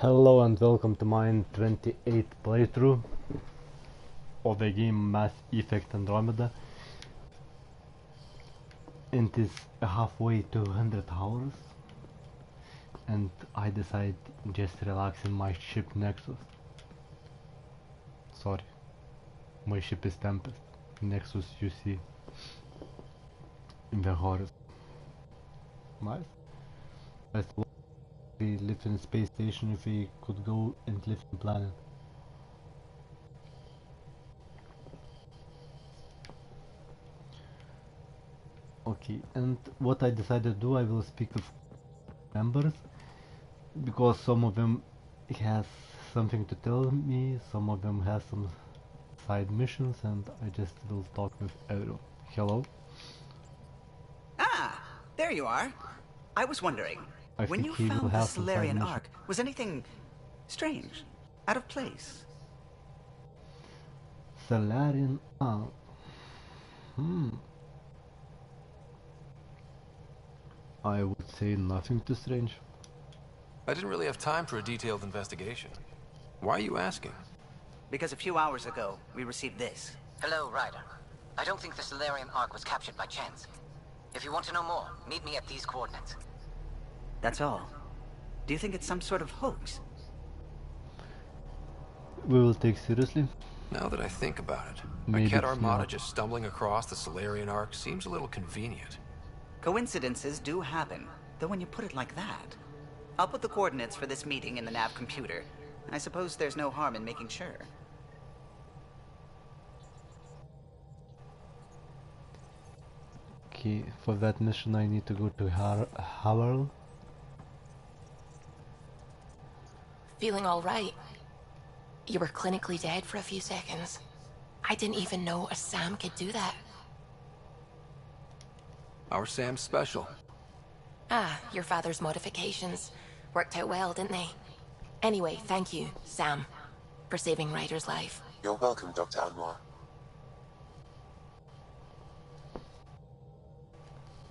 Hello and welcome to my 28th playthrough of the game Mass Effect Andromeda. It is halfway to 100 hours and I decide just relax in my ship Nexus. Sorry, my ship is Tempest. Nexus you see in the horizon. Nice. I still we live in a space station if we could go and live on planet. Okay, and what I decided to do, I will speak with members because some of them has something to tell me, some of them has some side missions, and I just will talk with everyone. Hello? Ah, there you are. I was wondering, when you found the Solarian Ark, was anything strange, out of place? Solarian Ark. I would say nothing too strange. I didn't really have time for a detailed investigation. Why are you asking? Because a few hours ago, we received this. Hello, Ryder. I don't think the Solarian Ark was captured by chance. If you want to know more, meet me at these coordinates. That's all. Do you think it's some sort of hoax? We will take seriously. Now that I think about it, Maybe a Cat it's Armada not. just stumbling across the Solarian Ark seems a little convenient. Coincidences do happen, though when you put it like that. I'll put the coordinates for this meeting in the nav computer. I suppose there's no harm in making sure. Okay, for that mission I need to go to Havel. Feeling all right? You were clinically dead for a few seconds. I didn't even know a Sam could do that. Our Sam's special. Ah, your father's modifications. Worked out well, didn't they? Anyway, thank you, Sam, for saving Ryder's life. You're welcome, Dr. Anwar.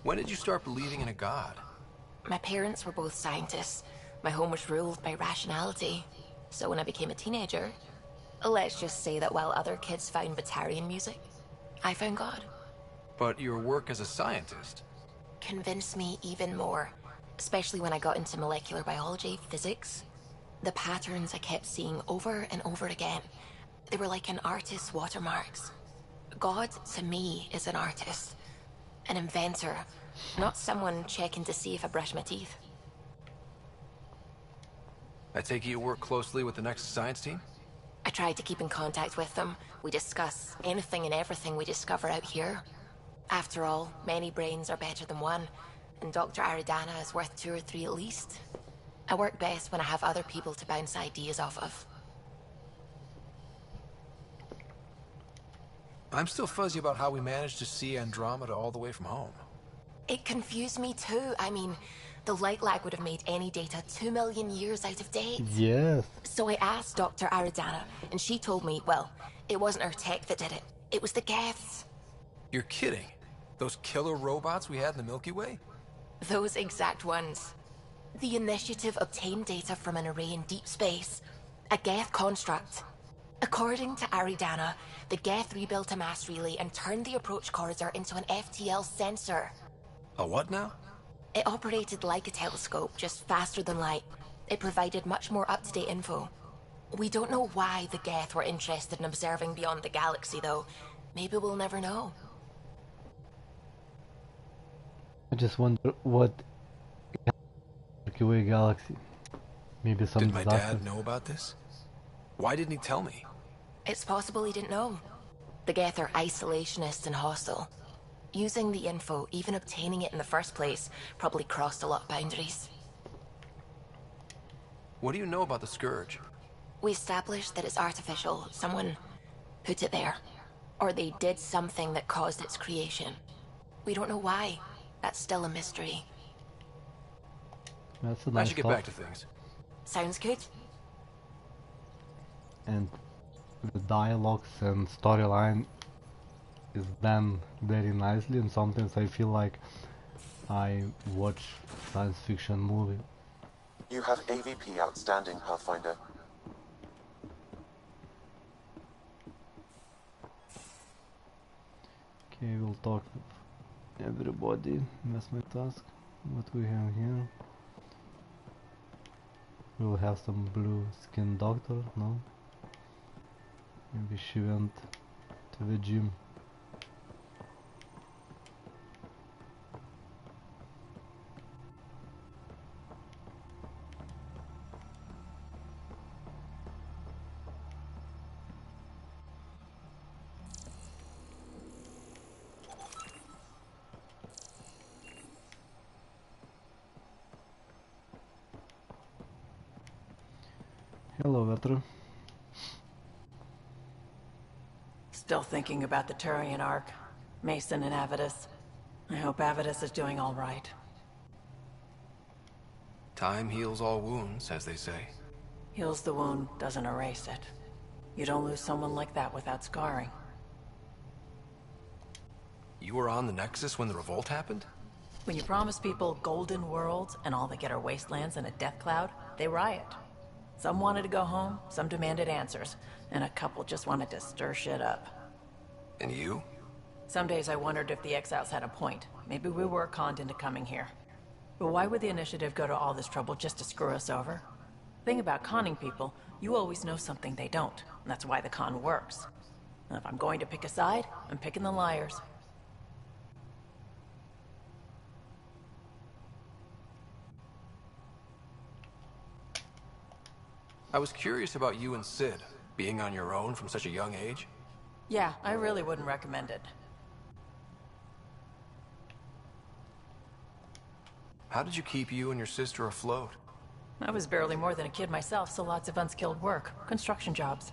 When did you start believing in a god? My parents were both scientists. My home was ruled by rationality. So when I became a teenager, let's just say that while other kids found Batarian music, I found God. But your work as a scientist? Convinced me even more, especially when I got into molecular biology, physics. The patterns I kept seeing over and over again, they were like an artist's watermarks. God, to me, is an artist. An inventor, not someone checking to see if I brush my teeth. I take it you work closely with the next science team? I tried to keep in contact with them. We discuss anything and everything we discover out here. After all, many brains are better than one, and Dr. Aridana is worth 2 or 3 at least. I work best when I have other people to bounce ideas off of. I'm still fuzzy about how we managed to see Andromeda all the way from home. It confused me too. I mean, the light lag would have made any data 2 million years out of date. Yes. So I asked Dr. Aridana, and she told me, well, it wasn't her tech that did it. It was the Geths. You're kidding? Those killer robots we had in the Milky Way? Those exact ones. The initiative obtained data from an array in deep space. A Geth construct. According to Aridana, the Geth rebuilt a mass relay and turned the approach corridor into an FTL sensor. A what now? It operated like a telescope, just faster than light. It provided much more up-to-date info. We don't know why the Geth were interested in observing beyond the galaxy, though. Maybe we'll never know. I just wonder what Milky Way galaxy. Maybe some Did my disaster. dad know about this? Why didn't he tell me? It's possible he didn't know. The Geth are isolationist and hostile. Using the info, even obtaining it in the first place, probably crossed a lot of boundaries. What do you know about the Scourge? We established that it's artificial. Someone put it there. Or they did something that caused its creation. We don't know why. That's still a mystery. That's a I nice should get thought. back to things. Sounds good? And the dialogues and storyline is done very nicely, and sometimes I feel like I watch science fiction movie. You have AVP outstanding, Pathfinder. Okay, we'll talk with everybody. That's my task. What we have here? We'll have some blue skin doctor, no? Maybe she went to the gym. Hello, Veteran. Still thinking about the Turian Ark. Mason and Avidus. I hope Avidus is doing all right. Time heals all wounds, as they say. Heals the wound, doesn't erase it. You don't lose someone like that without scarring. You were on the Nexus when the revolt happened? When you promise people golden worlds and all they get are wastelands and a death cloud, they riot. Some wanted to go home, some demanded answers, and a couple just wanted to stir shit up. And you? Some days I wondered if the exiles had a point. Maybe we were conned into coming here. But why would the Initiative go to all this trouble just to screw us over? Thing about conning people, you always know something they don't, and that's why the con works. And if I'm going to pick a side, I'm picking the liars. I was curious about you and Sid, being on your own from such a young age. Yeah, I really wouldn't recommend it. How did you keep you and your sister afloat? I was barely more than a kid myself, so lots of unskilled work, construction jobs.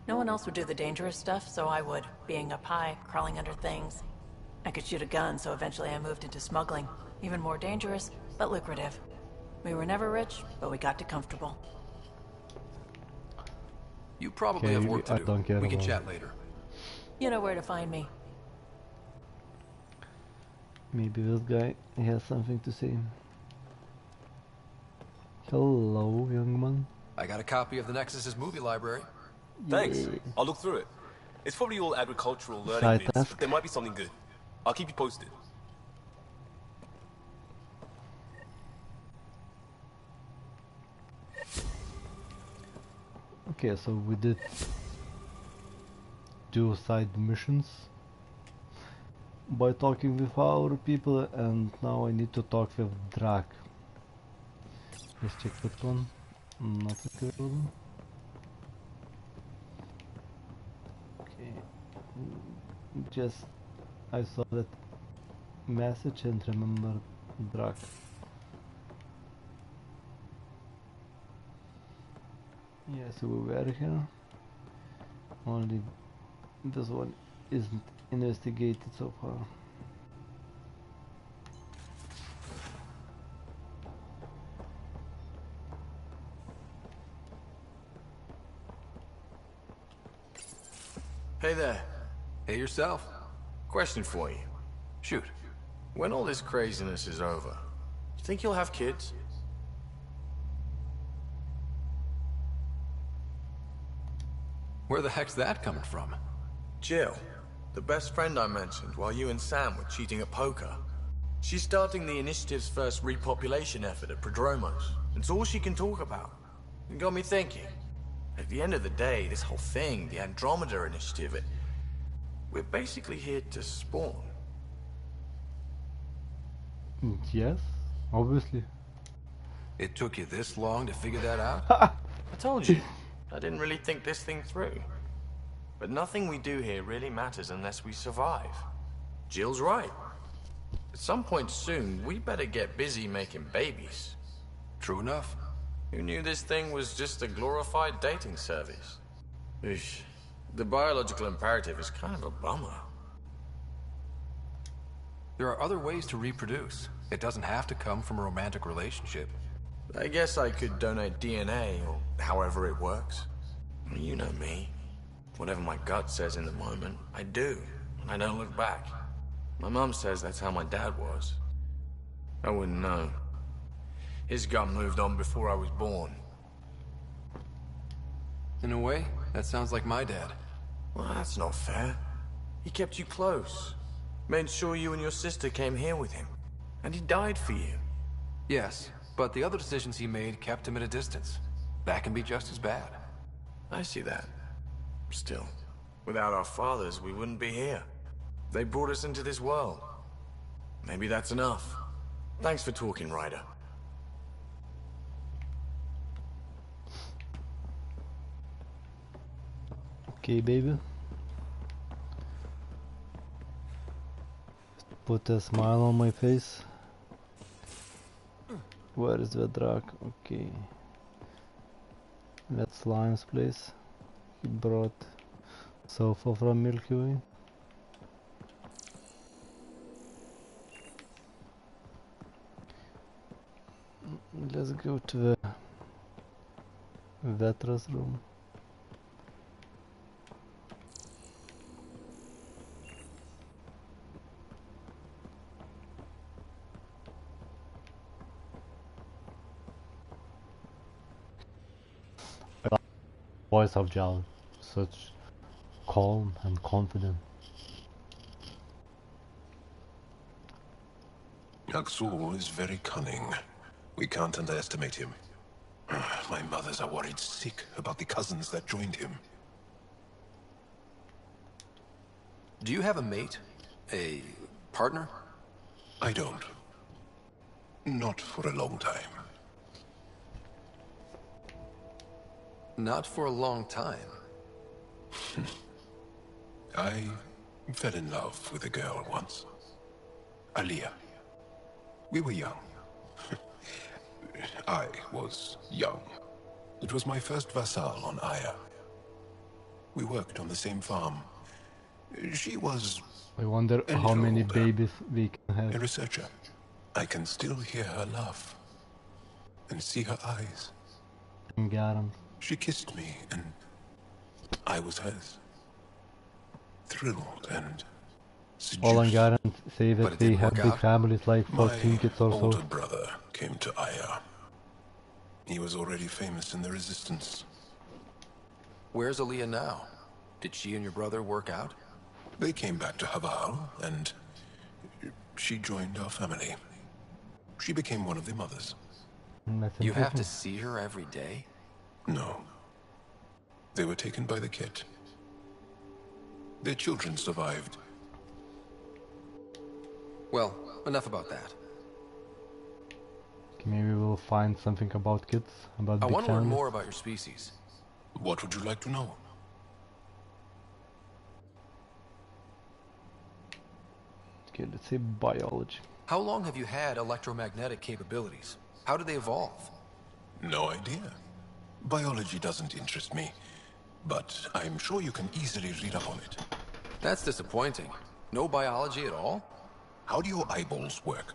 No one else would do the dangerous stuff, so I would, being up high, crawling under things. I could shoot a gun, so eventually I moved into smuggling. Even more dangerous, but lucrative. We were never rich, but we got to comfortable. You probably have work to do. We can chat later. You know where to find me. Maybe this guy has something to say. Hello, young man. I got a copy of the Nexus's movie library. Thanks. I'll look through it. It's probably all agricultural learning Side bits, task. but there might be something good. I'll keep you posted. Okay, so we did 2 side missions by talking with our people, and now I need to talk with Drak. Let's check that one. Not available. Okay. Just I saw that message and remember Drak. Yeah, so we were here. Only this one isn't investigated so far. Hey there. Hey yourself. Question for you. Shoot. When all this craziness is over, you think you'll have kids? Where the heck's that coming from? Jill, the best friend I mentioned while you and Sam were cheating at poker. She's starting the Initiative's first repopulation effort at Prodromos. It's all she can talk about. It got me thinking. At the end of the day, this whole thing, the Andromeda Initiative, we're basically here to spawn. Yes, obviously. It took you this long to figure that out? I told you. I didn't really think this thing through. But nothing we do here really matters unless we survive. Jill's right. At some point soon, we better get busy making babies. True enough. Who knew this thing was just a glorified dating service? Eesh. The biological imperative is kind of a bummer. There are other ways to reproduce. It doesn't have to come from a romantic relationship. I guess I could donate DNA, or however it works. You know me. Whatever my gut says in the moment, I do, and I don't look back. My mum says that's how my dad was. I wouldn't know. His gun moved on before I was born. In a way, that sounds like my dad. Well, that's not fair. He kept you close. Made sure you and your sister came here with him. And he died for you. Yes, but the other decisions he made kept him at a distance. That can be just as bad. I see that. Still, without our fathers, we wouldn't be here. They brought us into this world. Maybe that's enough. Thanks for talking, Ryder. Okay, baby. Put a smile on my face. Where is the drug? Okay. That's Lime's place. He brought sofa from Milky Way. Let's go to the Vetra's room. Voice of Jal, such calm and confident. Aksul is very cunning. We can't underestimate him. My mothers are worried sick about the cousins that joined him. Do you have a mate? A partner? I don't. Not for a long time. Not for a long time. I fell in love with a girl once. Aliyah. We were young. I was young. It was my first vassal on Aya. We worked on the same farm. She was I wonder how many babies we can a have. researcher. I can still hear her laugh and see her eyes. Garant. She kissed me and I was hers. Thrilled and All I seduced. Garant say But that it they didn't have work big out? families, like 14 My kids or older so. brother came to Aya. He was already famous in the resistance. Where's Aaliyah now? Did she and your brother work out? They came back to Haval and she joined our family. She became one of the mothers. That's You have to interesting. see her every day? No. They were taken by the Ket. Their children survived. Well, enough about that. Okay, maybe we'll find something about kids, about I big want to learn families. more about your species. What would you like to know? Okay, let's say biology. How long have you had electromagnetic capabilities? How did they evolve? No idea. Biology doesn't interest me, but I'm sure you can easily read up on it. That's disappointing. No biology at all? How do your eyeballs work?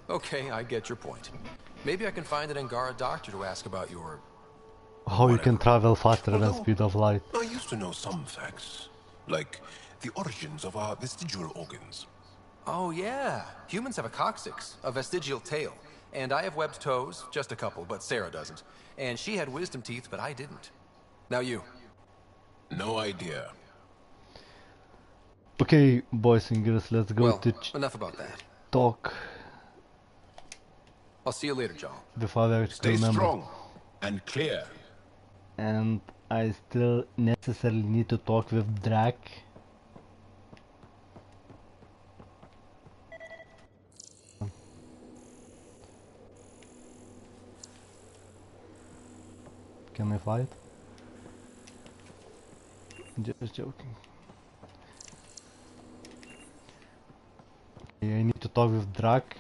Okay, I get your point. Maybe I can find an Angara doctor to ask about your... How you can travel faster than Although, speed of light. I used to know some facts, like the origins of our vestigial organs. Oh yeah, humans have a coccyx, a vestigial tail. And I have webbed toes, just a couple, but Sarah doesn't. And she had wisdom teeth, but I didn't. Now you. No idea. Okay, boys and girls, let's go Well, to enough about that. talk I'll see you later, John. the father to Stay remember. strong and clear. And I still necessarily need to talk with Drac. Can I fight? Just joking. Okay, I need to talk with Drac.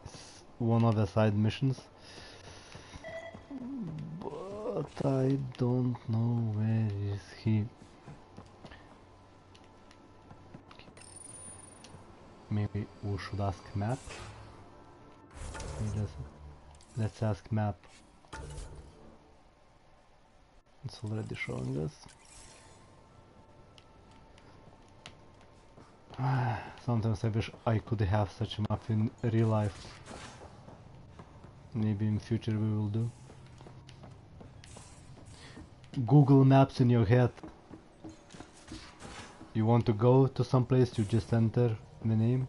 It's one of the side missions. But I don't know where is he. Maybe we should ask map. Okay, let's ask map. It's already showing us. Sometimes I wish I could have such a map in real life. Maybe in future we will do. Google Maps in your head. You want to go to some place, you just enter the name.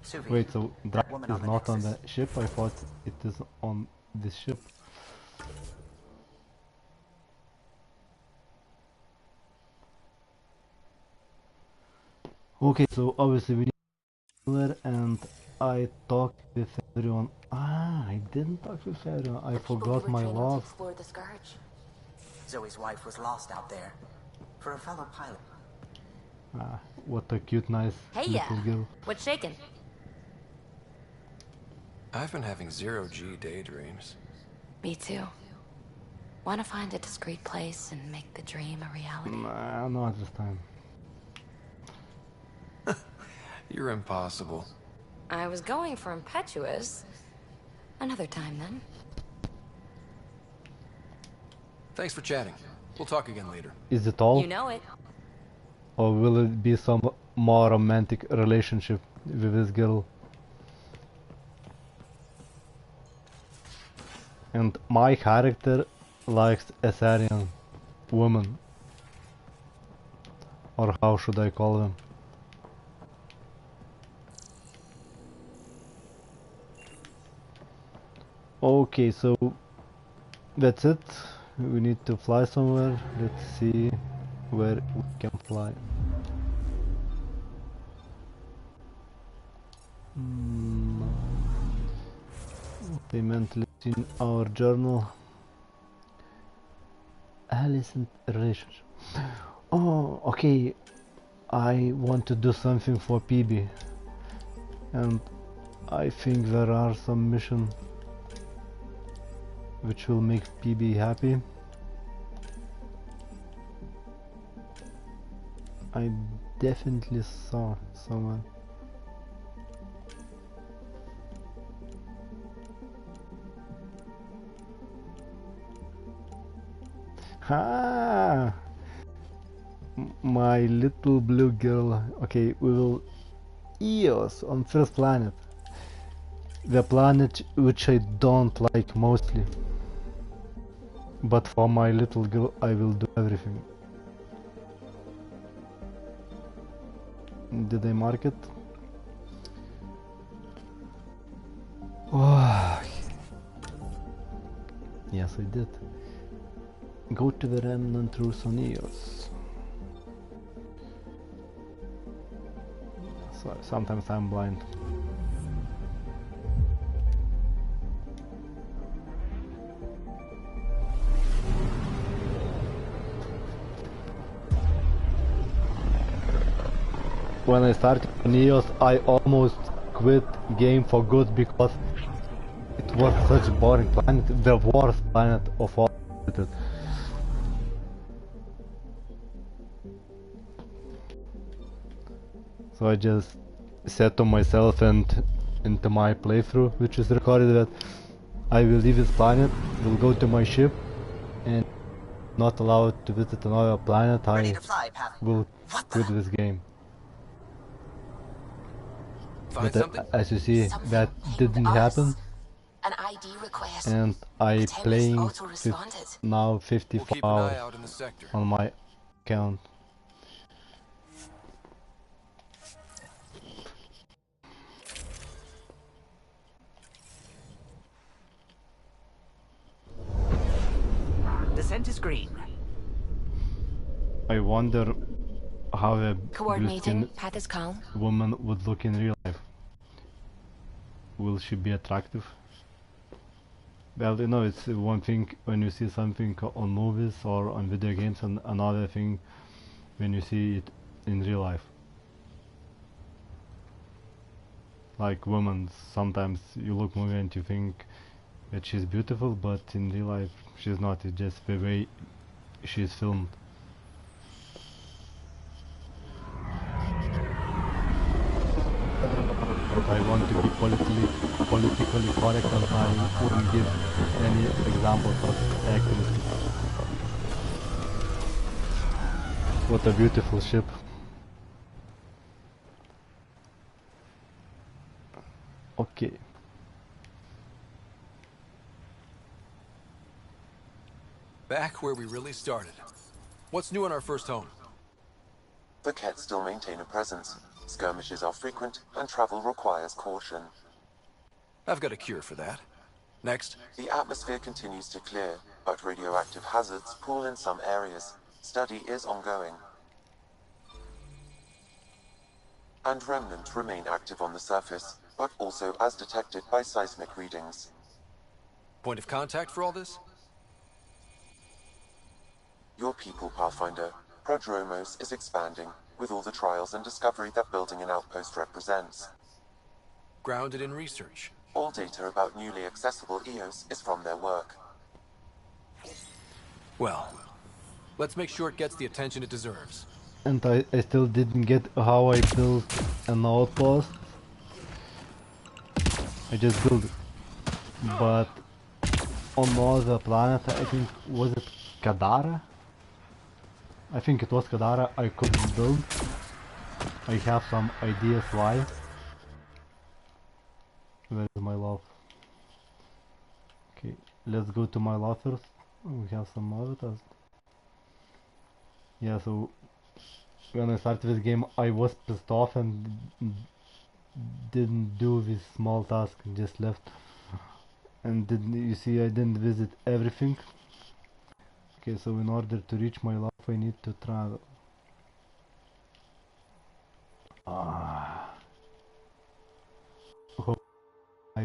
Suvi, Wait, so that woman is on the not on the Nexus. ship? I thought it is on this ship. Okay, so obviously we need her, and I talked with everyone. Ah, I didn't talk with everyone. I forgot my love. Explore the Scourge. Zoe's wife was lost out there. For a fellow pilot. Ah, what a cute, nice little girl. What's shaking? I've been having zero-G daydreams. Me too. Want to find a discreet place and make the dream a reality? Nah, not this time. You're impossible. I was going for impetuous. Another time then. Thanks for chatting. We'll talk again later. Is it all? You know it. Or will it be some more romantic relationship with this girl? And my character likes Assyrian women. Or how should I call them? Okay, so that's it. We need to fly somewhere. Let's see where we can fly. They mentally in our journal. Alicent relationship. Oh, okay. I want to do something for Peebee, and I think there are some missions which will make Peebee happy. I definitely saw someone. Ah, my little blue girl. Okay, we will Eos on first planet. The planet which I don't like mostly. But for my little girl I will do everything. Did I mark it? Oh. Yes, I did. Go to the remnant roots on Eos. So sometimes I'm blind. When I started on Eos, I almost quit game for good because it was such a boring planet, the worst planet of all. So I just said to myself and into my playthrough, which is recorded, that I will leave this planet, will go to my ship, and not allowed to visit another planet. I will quit this game. But as you see, that didn't happen. An ID request. And I playing now 54 hours on my account. Descent is green. I wonder how a coordinating path is calm. Woman would look in real life. Will she be attractive? Well, you know, it's one thing when you see something on movies or on video games, and another thing when you see it in real life. Like women, sometimes you look movie and you think that she's beautiful, but in real life she's not. It's just the way she's filmed. But I want to be politically correct, and I wouldn't give any examples of actresses. What a beautiful ship. Okay. Back where we really started. What's new in our first home? The Kett still maintain a presence. Skirmishes are frequent, and travel requires caution. I've got a cure for that. Next. The atmosphere continues to clear, but radioactive hazards pool in some areas. Study is ongoing. And remnants remain active on the surface, but also as detected by seismic readings. Point of contact for all this? Your people, Pathfinder. Prodromos is expanding, with all the trials and discovery that building an outpost represents. Grounded in research. All data about newly accessible EOS is from their work. Well, let's make sure it gets the attention it deserves. And I still didn't get how I built an outpost. I just built it. But on another planet, I think, was it Kadara? I think it was Kadara, I couldn't build. I have some ideas why. Where is my love? Okay, let's go to my love first. We have some other tasks. Yeah, so when I started this game I was pissed off and didn't do this small task, just left. And didn't, you see, I didn't visit everything. Okay, so in order to reach my love I need to travel. Hope I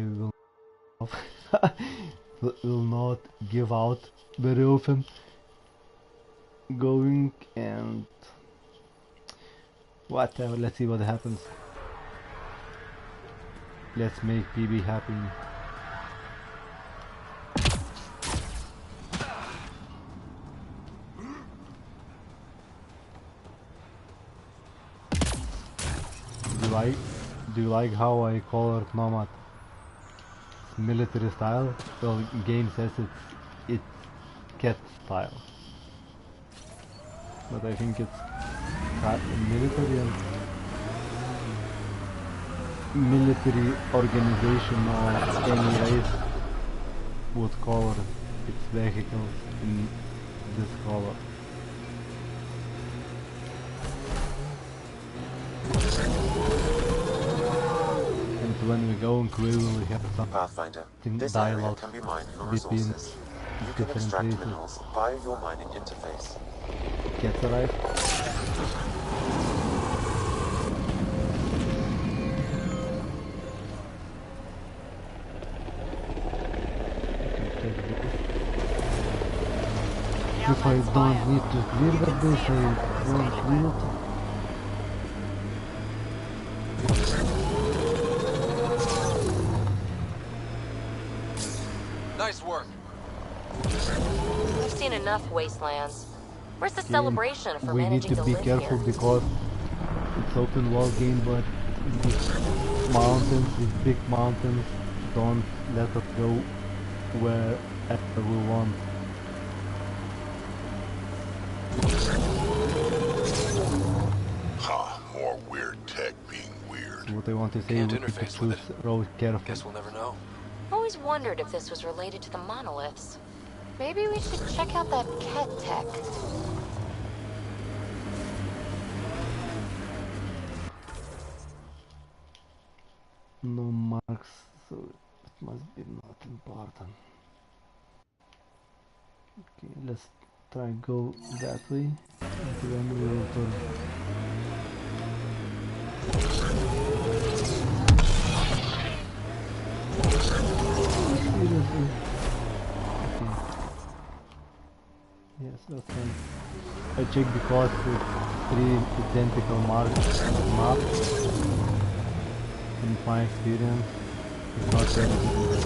will not give out very often. Going and whatever, let's see what happens. Let's make Peebee happy. Do you like how I colored Nomad? It's military style. Well, game says it's cat style, but I think it's military and military organization or any race would color its vehicles in this color. When we go on crew, we have some Pathfinder, this area dialogue can be mined for between resources. You can different extract places. minerals via your mining interface. Cats arrive. If I don't need to clear the base, I won't clear it. Nice work. We've seen enough wastelands. Where's the celebration for We need managing to to be live careful here? because it's open world game, but these mountains, these big mountains, don't let us go wherever we want. Ha, more weird tech being weird. What I want to say, Can't we need to interface with choose it. road careful. Guess we'll never know. Always wondered if this was related to the monoliths. Maybe we should check out that cat tech. No marks, so it must be not important. Okay, let's try go that way, and then we will turn. Seriously? Okay. Yes, that's fine. I checked because it's 3 identical marks on the map. In my experience, it's not very good.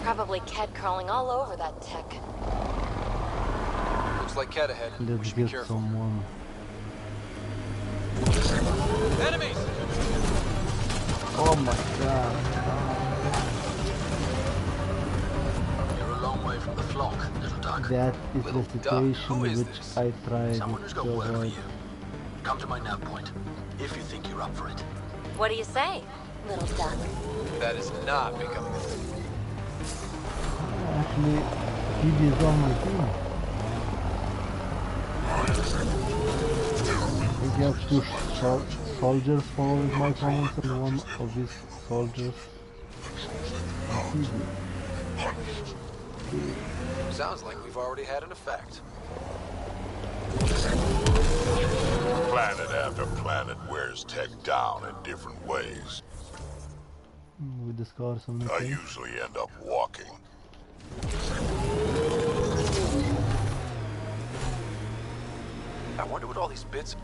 Probably cat crawling all over that tech. Looks like cat ahead. We Let's should be get careful. someone. Enemies! Oh my god. flock, little duck. That is Little the duck? situation Who is which this? I tried Someone who's got to work for avoid. you. Come to my nav point, if you think you're up for it. What do you say, little duck? That is not becoming a thing. Actually, Peebee is on my team. I have two soldiers following my commands and one of these soldiers. Peebee. Sounds like we've already had an effect. Planet after planet wears tech down in different ways. We discovered something. I usually end up walking. I wonder what all these bits...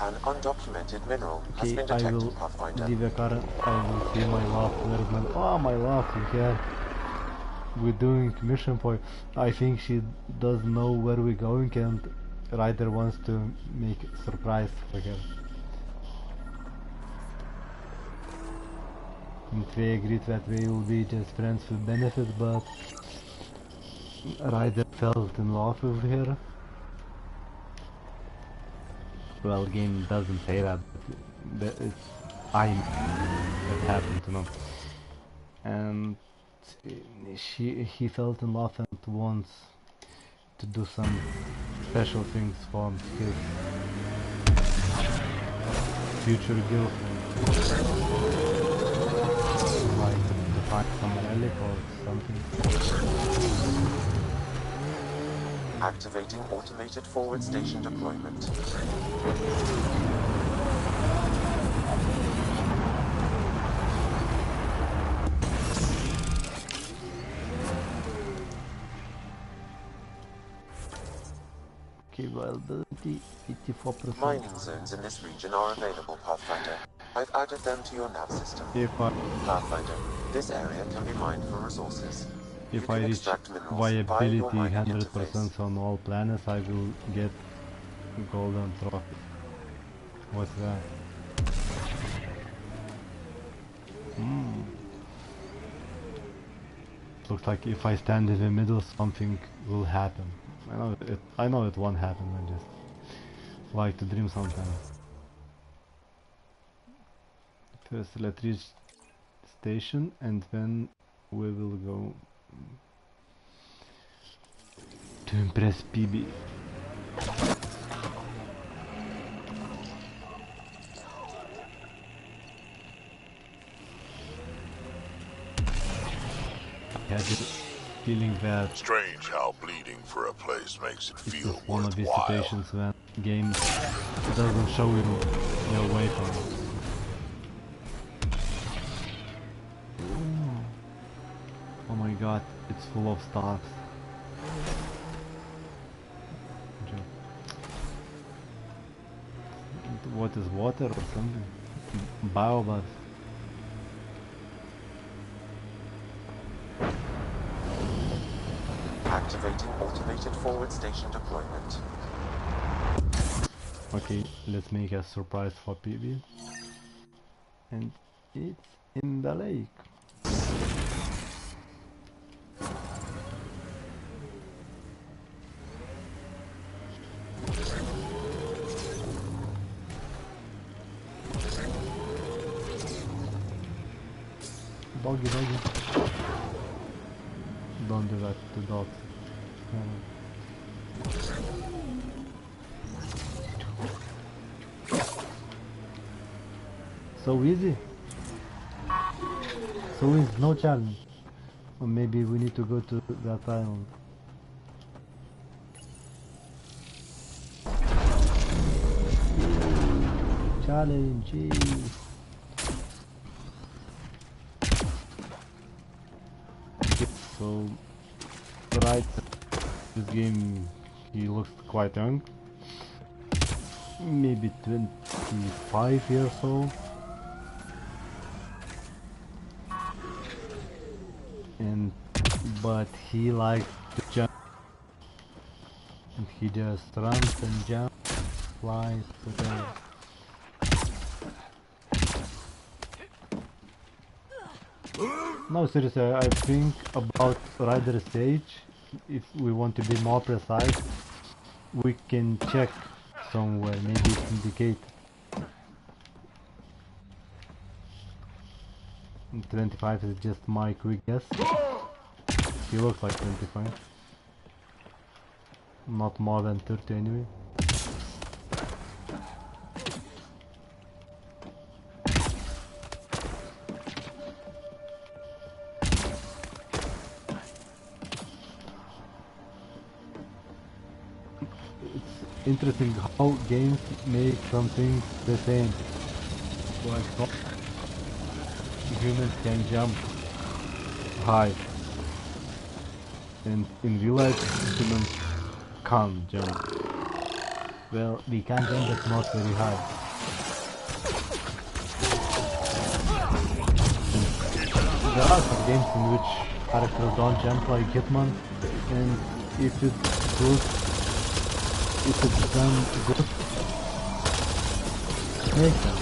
An undocumented mineral has Okay, been I detected, will Pathfinder. leave a car. I will see my last. Where's my... Oh, my last here. We're doing mission point. I think she doesn't know where we're going and Ryder wants to make a surprise for her. And we agreed that we will be just friends with benefit, but Ryder fell in love with her. Well, game doesn't say that, but it's that happened to know. And he fell in love and wants to do some special things for his future girlfriend, like to find some relic or something. Activating automated forward station deployment. Okay, viability 84%. Mining zones in this region are available, Pathfinder. I've added them to your nav system. Pathfinder, this area can be mined for resources. If I reach viability 100% on all planets, I will get golden trophy. What's that? Looks like if I stand in the middle, something will happen. I know it won't happen. I just like to dream sometimes. First, let's reach station, and then we will go to impress Peebee. I had the feeling that Strange how bleeding for a place makes it it's feel just one of these worthwhile. situations when game doesn't show you your way from it. Oh my god, it's full of stars. What is water or something? Baobab. Activating automated forward station deployment. Okay, let's make a surprise for Peebee. And it's in the lake. Doggy, doggy. Don't do that to dogs. So easy. So it's no challenge. Or maybe we need to go to that island. Challenge. So, right, this game, he looks quite young, maybe 25 years old, but he likes to jump, and he just runs and jumps, flies, whatever. No, seriously, I think about Ryder's age, if we want to be more precise, we can check somewhere, maybe it's indicate. 25 is just my quick guess. He looks like 25. Not more than 30 anyway. Interesting how games make some things the same. Like humans can jump high, and in real life humans can't jump. Well, we can jump, but not very high. And there are some games in which characters don't jump like Hitman, and if it's good, if it's done good, it makes sense.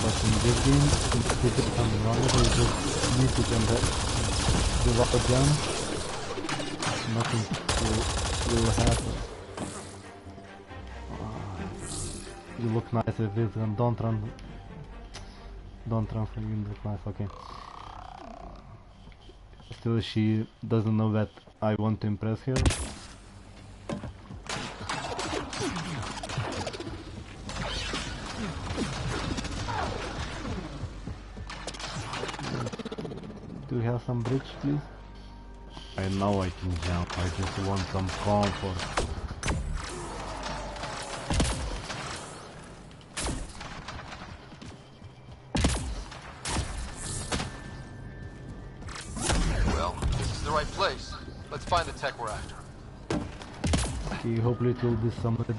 But in this game, if it's something wrong, you just need to jump without a jump, nothing will happen. You look nice with this gun, don't run for you look nice, okay. Still, she doesn't know that I want to impress her. Do you have some bridge, please? I know I can jump, I just want some comfort. Place. Let's find the tech we're after. Okay, hopefully it will be somebody.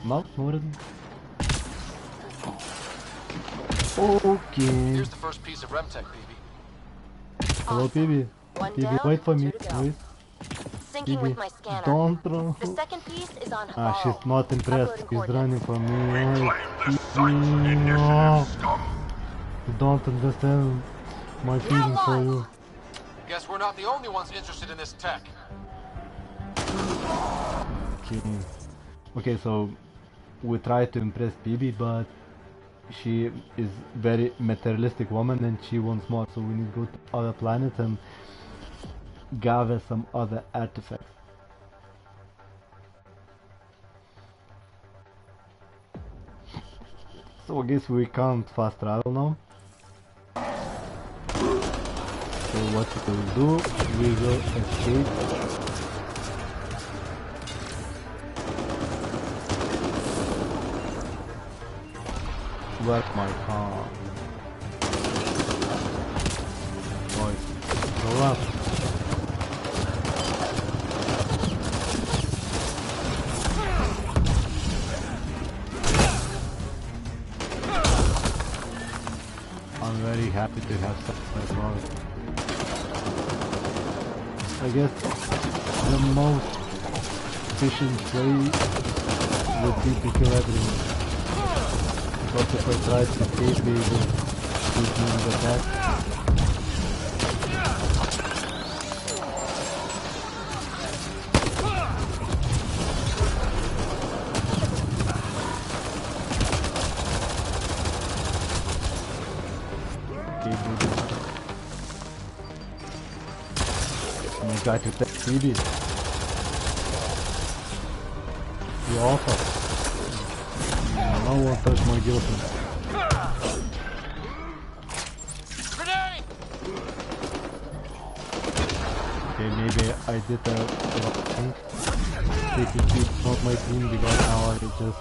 No, already. Okay. Here's the first piece of REM tech, Peebee. Hello, Peebee. Peebee, wait for me. Wait. Syncing with my scanner. Don't run. The second piece is on she's not impressed. He's running from me. Oh, don't understand my feelings for you. Guess we're not the only ones interested in this tech. Okay, so we try to impress Peebee, but she is very materialistic woman and she wants more, so we need to go to other planets and gather some other artifacts. So I guess we can't fast travel now. So what we will do, we will escape. Where's my car? Boys, go up. I'm very happy to have such a product. I guess the most efficient way would be to kill everyone. Because if I try to escape, they will shoot me in the back. I'm going to take Peebee. You're awful. No one touch my girlfriend. Okay, maybe I did a thing. It's not my team because now I'm just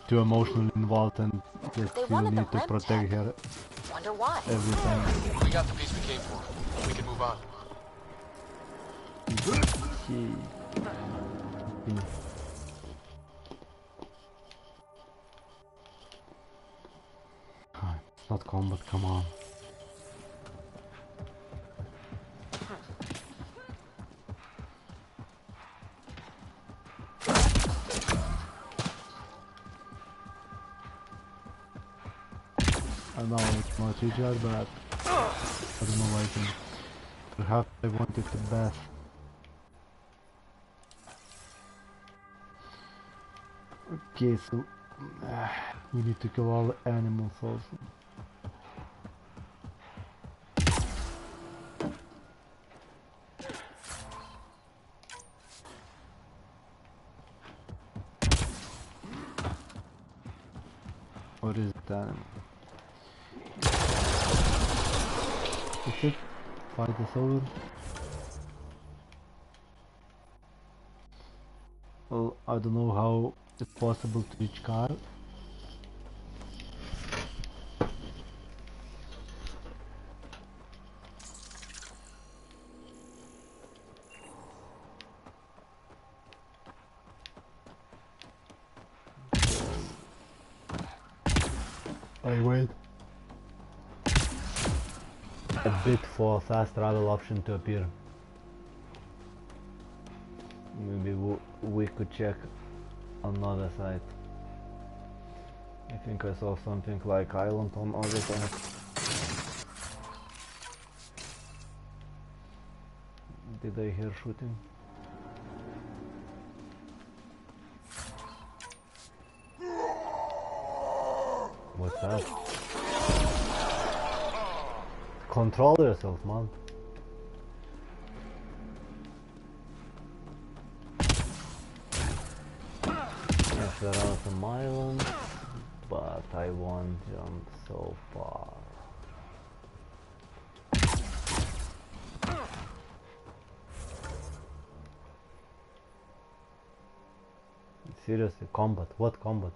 too emotionally involved and just feel the need to protect her every time. We got the piece we came for. We can move on. It's not combat, come on. I know it's not easier, but I don't know why I can. Perhaps I wanted to bath. Okay, so we need to kill all the animals also. What is it, animal? That's it. Fight is over. Well, I don't know how it's possible to reach car. I wait a bit for fast travel option to appear. Maybe we could check another side. I think I saw something like island on other side. Did I hear shooting? What's that? Control yourself, man. Yes, there are some islands, but I won't jump so far. Seriously, combat? What combat?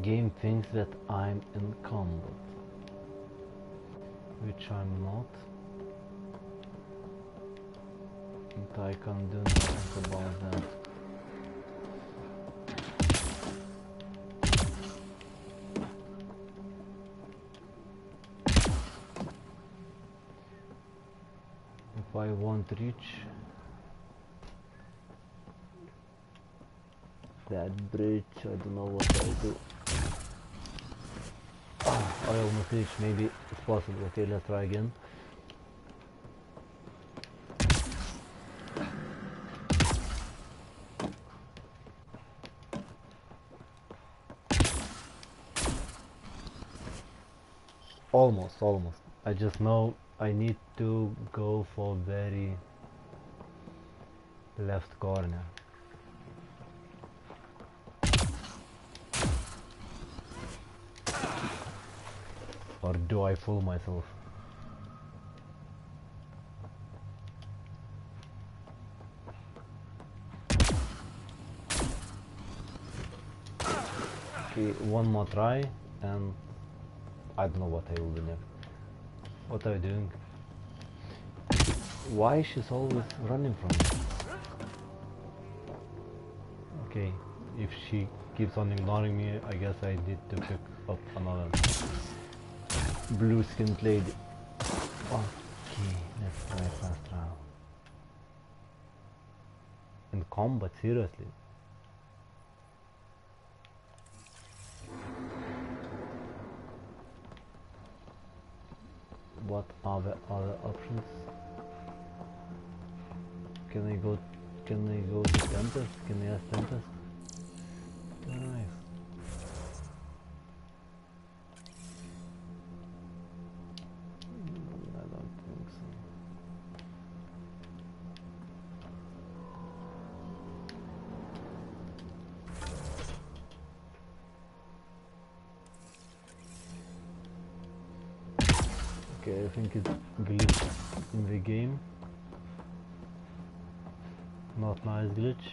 Game thinks that I'm in combat, which I'm not, and I can do nothing about that. If I won't reach that bridge, I don't know what I'll do. Oh, I almost reached. Maybe it's possible. Okay, let's try again. Almost. I just know I need to go for very left corner. Or do I fool myself? Okay, one more try and I don't know what I will do next. What are you doing? Why she's always running from me? Okay, if she keeps on ignoring me, I guess I need to pick up another blue-skinned lady. Okay, let's try fast travel. In combat, seriously? What are the other options? Can I go to Tempest? Can I ask Tempest? Nice. I don't think so. Okay, I think it's glitched in the game. Not nice glitch.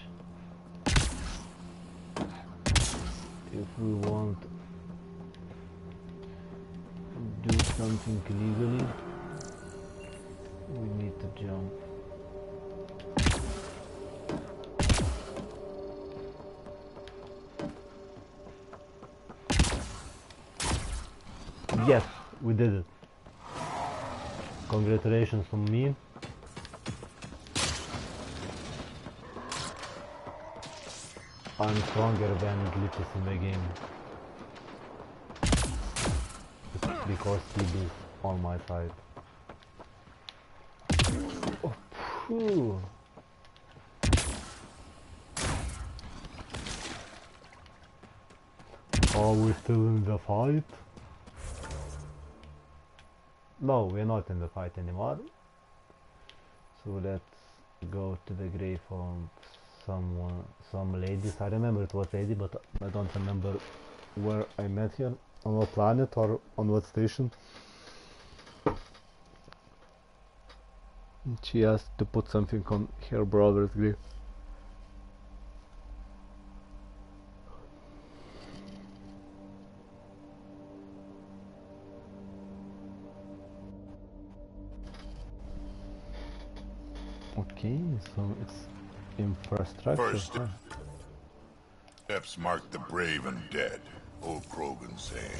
If we want to do something legally, we need to jump. Yes, we did it. Congratulations from me. I'm stronger than glitches in the game. It's because Peebee is on my side. Oh, phew. Are we still in the fight? No, we're not in the fight anymore. So let's go to the grave of some ladies. I remember it was lady, but I don't remember where I met her, on what planet or on what station. She asked to put something on her brother's grave. Okay, so it's infrastructure. First, steps mark the brave and dead. Old Krogan saying.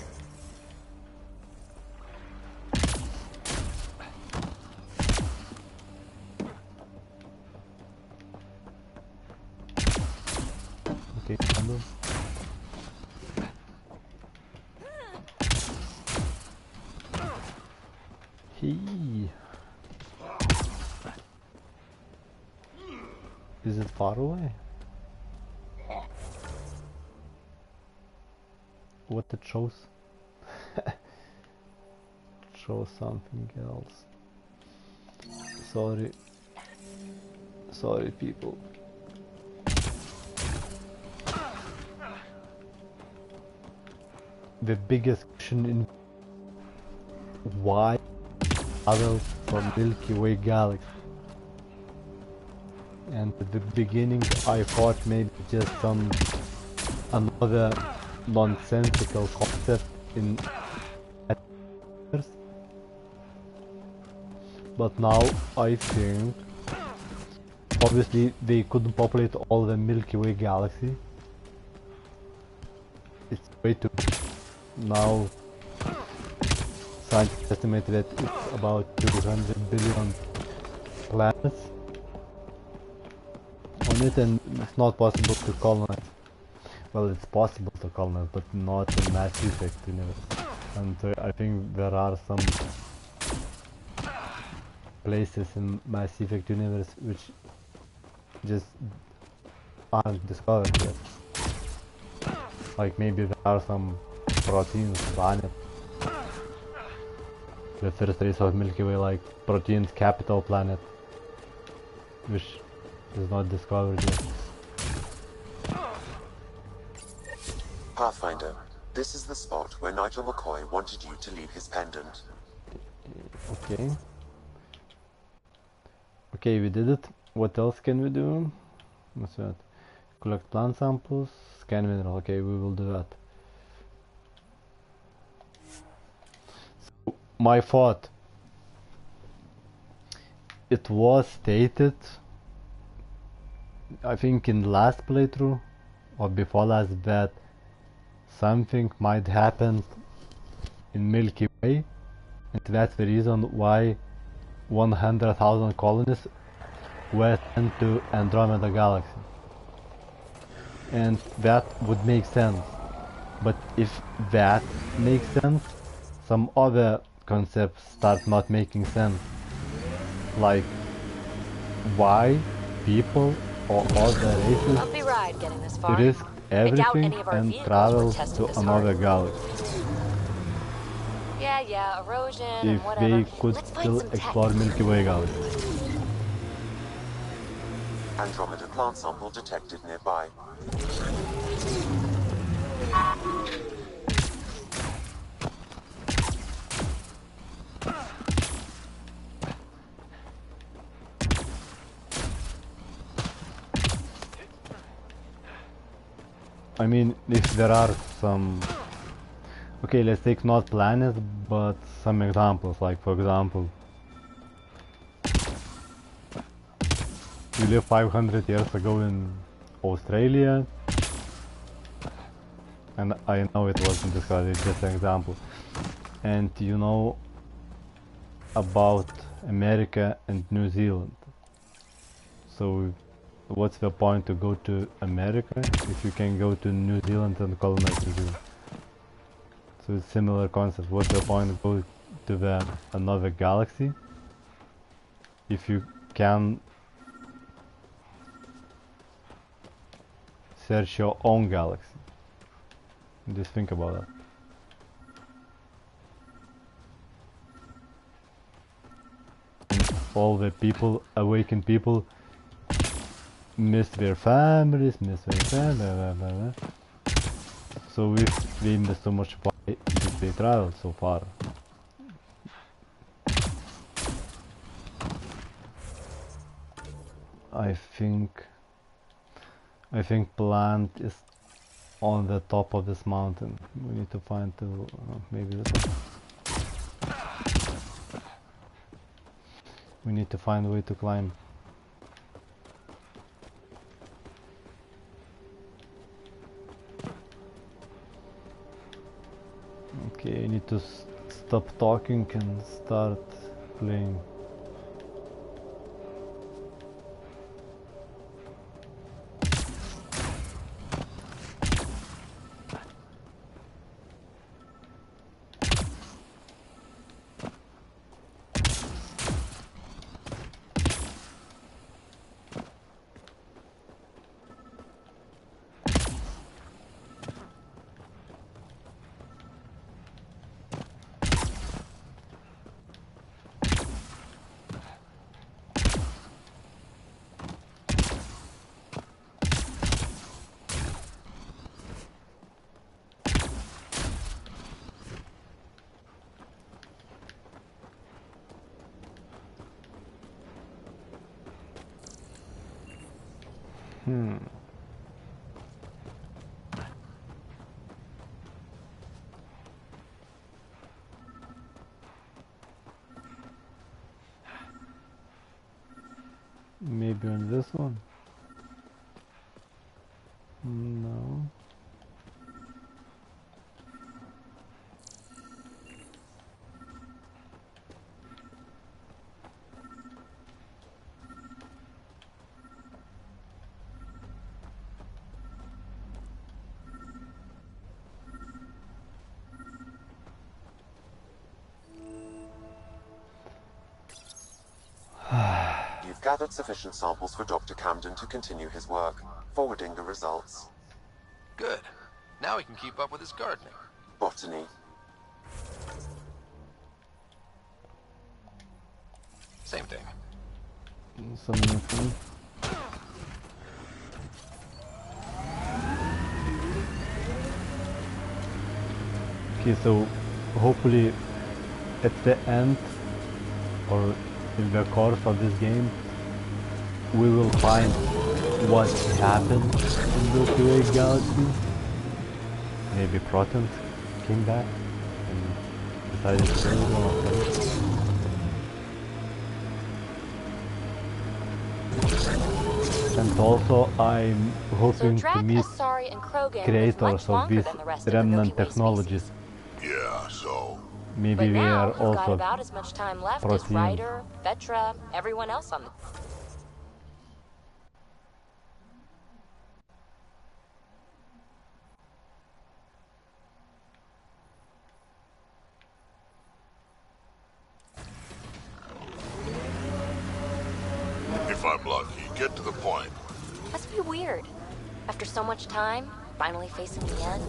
Okay, handle. Hey. Is it far away? What it shows? Show something else. Sorry people. The biggest question in why travel from Milky Way Galaxy? And at the beginning I thought maybe just some another nonsensical concept in but now I think obviously they couldn't populate all the Milky Way Galaxy. It's way too now scientists estimate that it's about 200 billion planets on it, and it's not possible to colonize. Well, it's possible to colonize, but not in Mass Effect universe. And I think there are some places in Mass Effect universe which just aren't discovered yet. Like maybe there are some proteins planet. The first race of Milky Way, like proteins capital planet, which is not discovered yet. Pathfinder, this is the spot where Nigel McCoy wanted you to leave his pendant. Okay. Okay, we did it. What else can we do? What's that? Collect plant samples, scan mineral. Okay, we will do that. So, my thought. It was stated, I think in the last playthrough or before last, that something might happen in Milky Way, and that's the reason why 100,000 colonists were sent to Andromeda Galaxy. And that would make sense. But if that makes sense, some other concepts start not making sense. Like, why people or other races risk everything and travel to another galaxy. Yeah, erosion If and whatever. they could still explore Milky Way Galaxy. Andromeda plant sample detected nearby. I mean, if there are some... Okay, let's take not planets, but some examples, like for example... You lived 500 years ago in Australia, and I know it wasn't discussed, it's just an example. and you know about America and New Zealand. So what's the point to go to America if you can go to New Zealand and colonize New Zealand? So it's similar concept. What's the point to go to another galaxy if you can search your own galaxy? Just think about that. And all the people, awakened people, miss their families, blah, blah, blah, blah. So if they miss so much, why did they travel so far? I think plant is on the top of this mountain. We need to find maybe this one. We need to find a way to climb. Okay, I need to stop talking and start playing. Maybe on this one? No. You've gathered sufficient samples for Dr. Camden to continue his work, forwarding the results. Good. Now he can keep up with his gardening. Botany. Same thing. Something. Okay, so hopefully at the end or in the course of this game we will find what happened in the Milky Way galaxy. Maybe Proton came back and decided to kill one of them. And also I'm hoping to meet creators of these remnant technologies. Yeah, so Maybe they are You've also got about as much time left as proteins. Ryder, Vetra, everyone else on the... if I'm lucky, get to the point. Must be weird. After so much time, finally facing the end.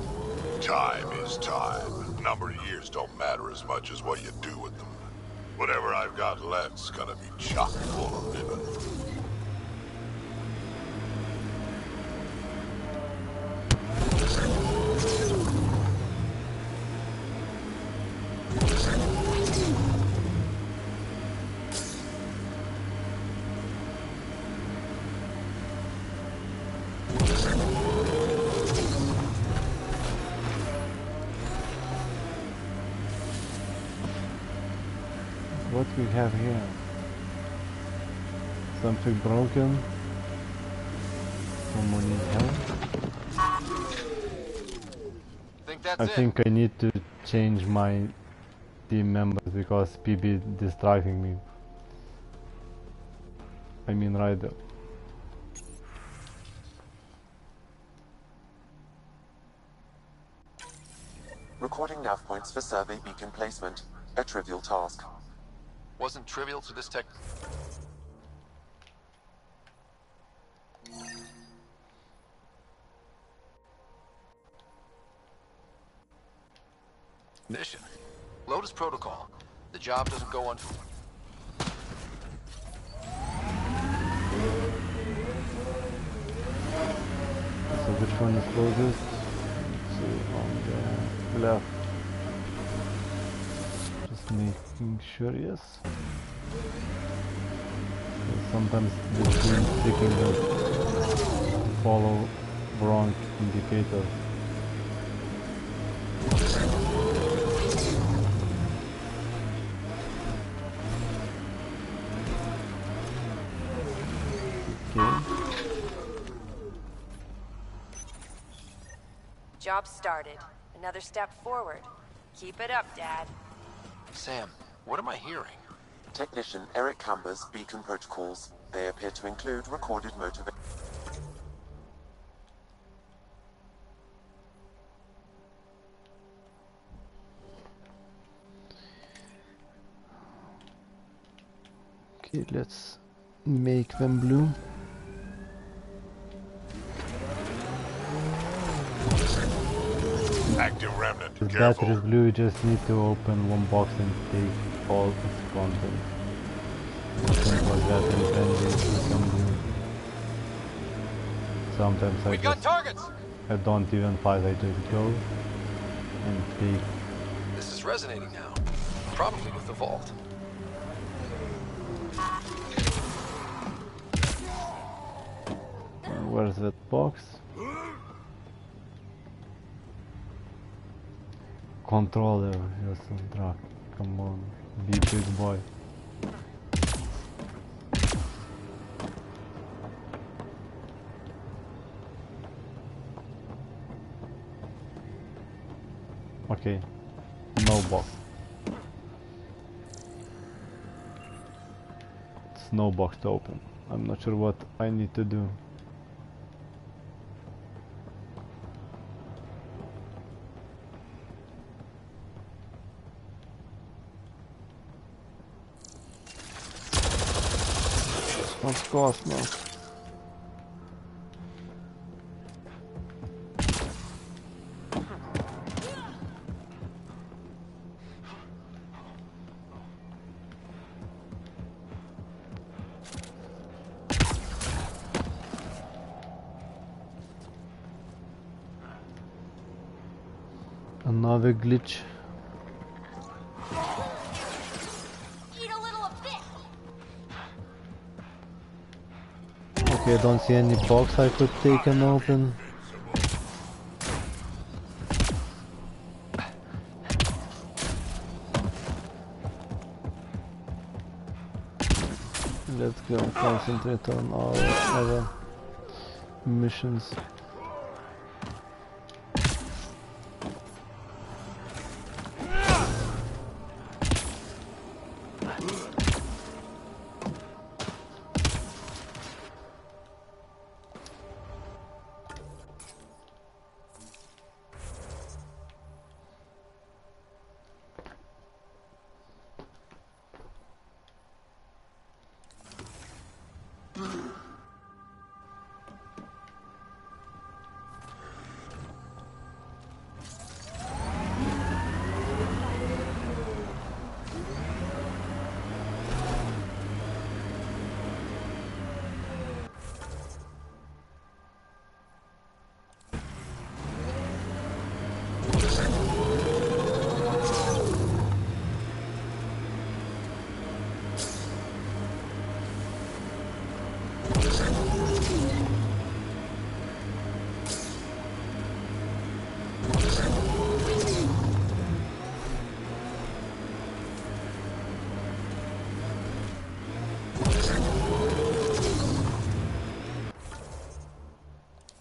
Time is time. Number of years don't matter as much as what you do with them. Whatever I've got left's gonna be chock full of living. What we have here? Something broken? Someone needs help? Think that's I it. think I need to change my team members because Peebee distracting me. I mean Ryder. Recording nav points for survey beacon placement. A trivial task. Wasn't trivial to this tech. Mission. Lotus Protocol. The job doesn't go on. So which one is closest? Let's see, on the left. Just making sure, yes. Sometimes the screen sticking the follow wrong indicator. Job started. Another step forward. Keep it up, Dad. Sam, what am I hearing? Technician Eric Camber's beacon protocols. They appear to include recorded motivation. Okay, let's make them blue. Active remnant. The Careful. battery is blue, you just need to open one box and take all its content. Simple as that, and then they become blue. Sometimes I don't even fight, I just go and take. This is resonating now. Probably with the vault. Where's that box? Controller, you're some drunk. Come on, be big boy. Okay, no box. It's no box to open. I'm not sure what I need to do. Of course not. Another glitch. Okay, I don't see any box I could take and open. Let's go concentrate on our other missions.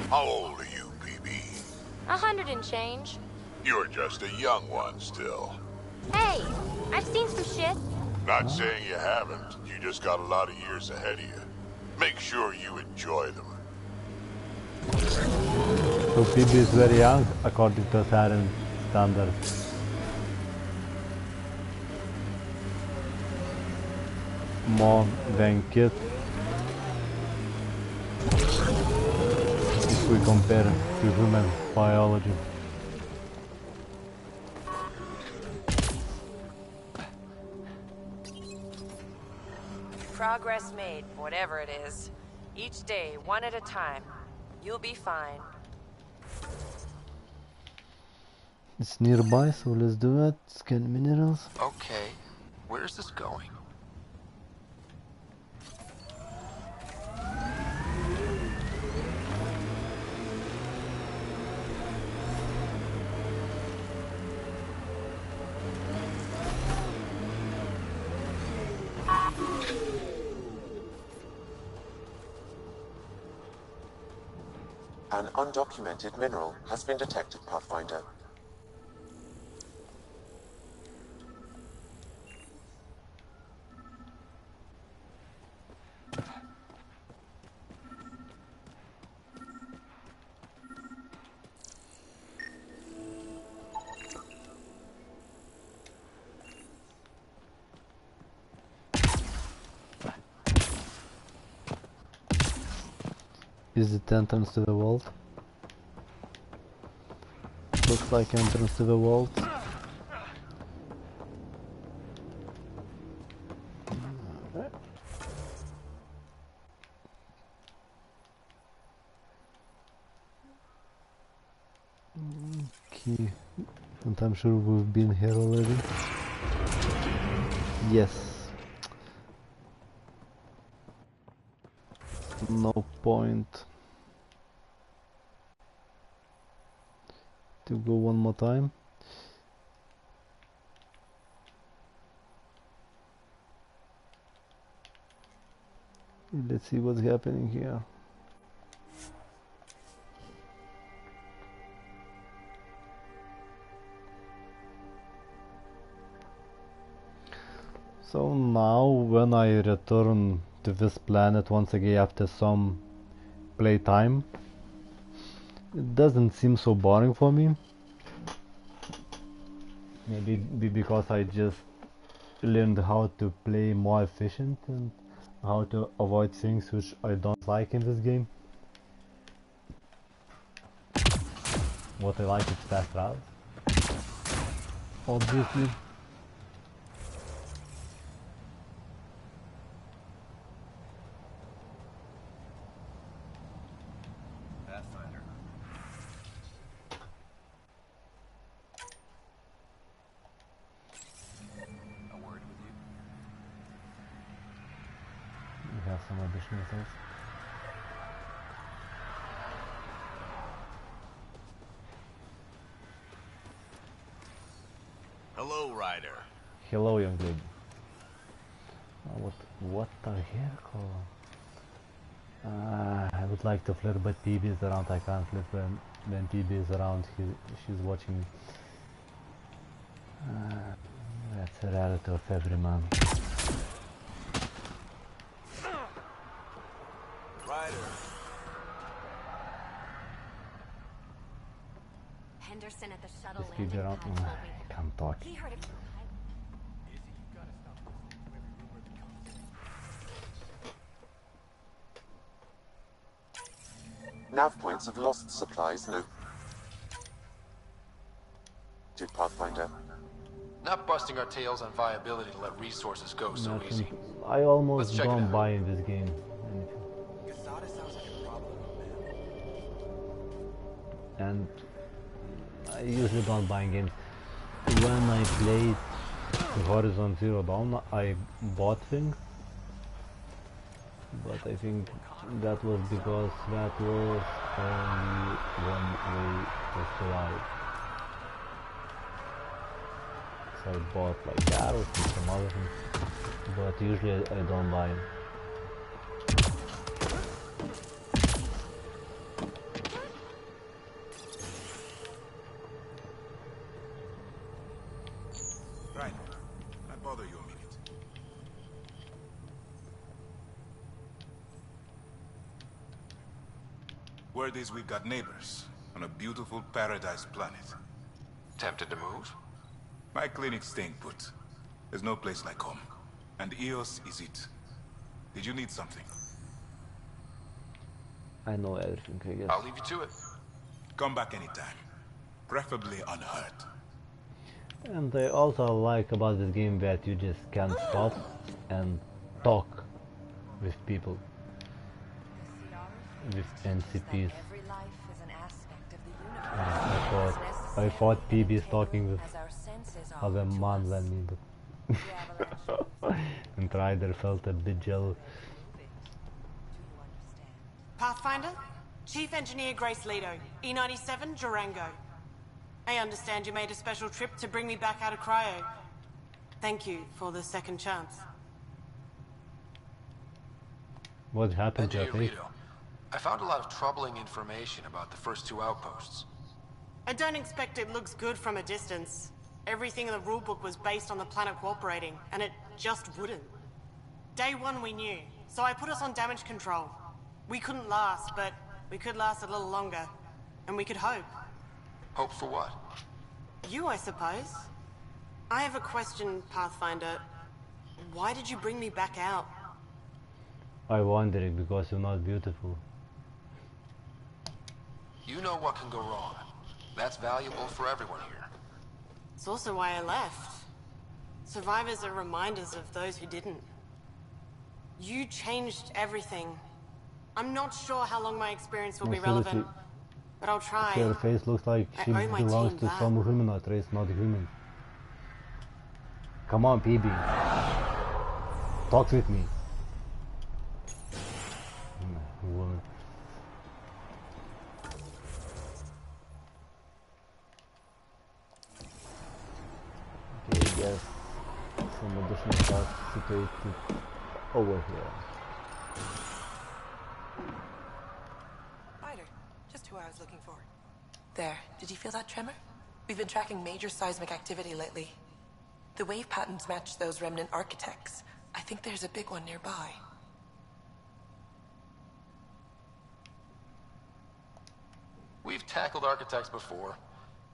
How old are you, Peebee? 100 and change. You're just a young one still. Hey, I've seen some shit. Not saying you haven't. You just got a lot of years ahead of you. Make sure you enjoy them. So Peebee is very young, according to Saturn standards. More than kids. If we compare to human biology. Progress made, whatever it is. Each day, one at a time. You'll be fine. It's nearby, so let's do it. Scan minerals. Okay, where's this going? An undocumented mineral has been detected, Pathfinder. Is it entrance to the vault? Looks like entrance to the vault. Okay, and I'm sure we've been here already. Yes. No point to go one more time. Let's see what's happening here. So now when I return to this planet once again after some playtime, it doesn't seem so boring for me. Maybe because I just learned how to play more efficient and how to avoid things which I don't like in this game. What I like is fast routes, obviously. Pathfinder. A word with you. We have some additional things. Hello, Ryder. Hello, young lady. What the heck? I would like to flirt, but Peebee is around. I can't flirt when Peebee is around. She's watching me. That's a rarity of every man. Ryder. Henderson at the shuttle Just Peebee around. I can't talk. He heard it. Nav points have lost supplies, no. Pathfinder. Not busting our tails on viability to let resources go so Nothing. easy. I almost Let's check it don't out. buy in this game anything. And I usually don't buy in games. When I played Horizon Zero Dawn, I bought things, but I think that was because that was only one way to survive. So I bought like arrows and some other things, but usually I don't buy them. Word is we've got neighbors on a beautiful paradise planet. Tempted to move? My clinic's staying put. There's no place like home. And Eos is it. Did you need something? I know everything, I guess. I'll leave you to it. Come back anytime. Preferably unhurt. And I also like about this game that you just can't stop and talk with people. With NCPs. I thought Peebee is talking with other man than me, but and Ryder felt a bit jealous. Pathfinder? Chief Engineer Grace Leto, E97 Durango. I understand you made a special trip to bring me back out of cryo. Thank you for the second chance. What happened to your face? I found a lot of troubling information about the first 2 outposts. I don't expect it looks good from a distance. Everything in the rulebook was based on the planet cooperating, and it just wouldn't. Day 1 we knew, so I put us on damage control. We couldn't last, but we could last a little longer. And we could hope. Hope for what? You, I suppose. I have a question, Pathfinder. Why did you bring me back out? I wondered because you're not beautiful. You know what can go wrong. That's valuable for everyone here. It's also why I left. Survivors are reminders of those who didn't. You changed everything. I'm not sure how long my experience will be relevant, but I'll try. Her face looks like she belongs to some humanoid race, not human. Come on, Peebee. Talk with me. Woman. Okay, I guess some additional tasks situated over here. Ryder, just who I was looking for. There, did you feel that tremor? We've been tracking major seismic activity lately. The wave patterns match those remnant architects. I think there's a big one nearby. We've tackled architects before.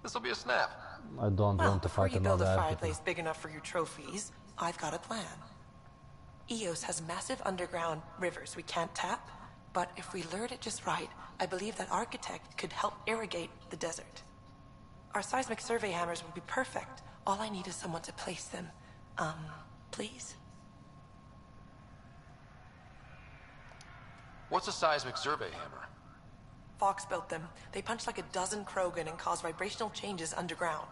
This'll be a snap. I don't want to fight another Before you build a architect. fireplace big enough for your trophies, I've got a plan. Eos has massive underground rivers we can't tap, but if we lured it just right, I believe that architect could help irrigate the desert. Our seismic survey hammers would be perfect. All I need is someone to place them. Please? What's a seismic survey hammer? Fox built them. They punch like a dozen Krogan and cause vibrational changes underground.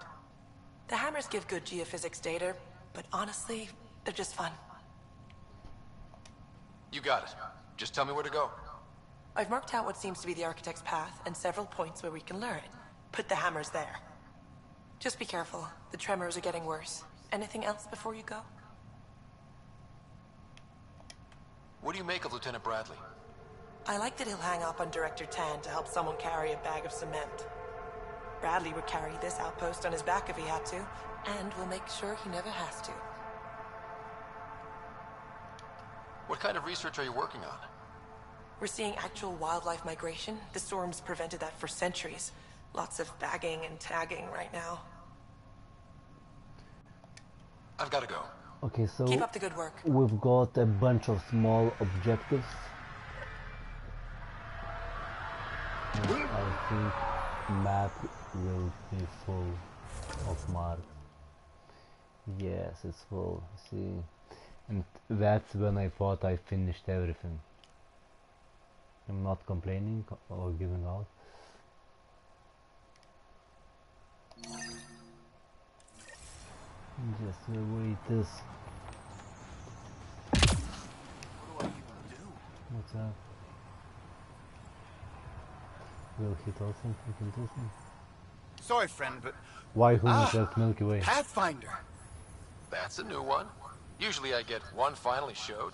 The hammers give good geophysics data, but honestly, they're just fun. You got it. Just tell me where to go. I've marked out what seems to be the architect's path and several points where we can lure it. Put the hammers there. Just be careful. The tremors are getting worse. Anything else before you go? What do you make of Lieutenant Bradley? I like that he'll hang up on Director Tan to help someone carry a bag of cement. Bradley would carry this outpost on his back if he had to, and we'll make sure he never has to. What kind of research are you working on? We're seeing actual wildlife migration. The storms prevented that for centuries. Lots of bagging and tagging right now. I've got to go. Okay, so Keep up the good work. We've got a bunch of small objectives. And I think map will be full of marks. Yes, it's full. See, and that's when I thought I finished everything. I'm not complaining or giving out. Just wait this. What's up? Will he tell something interesting? Sorry, friend, but... Why humans left Milky Way? Pathfinder! That's a new one. Usually I get one finally showed.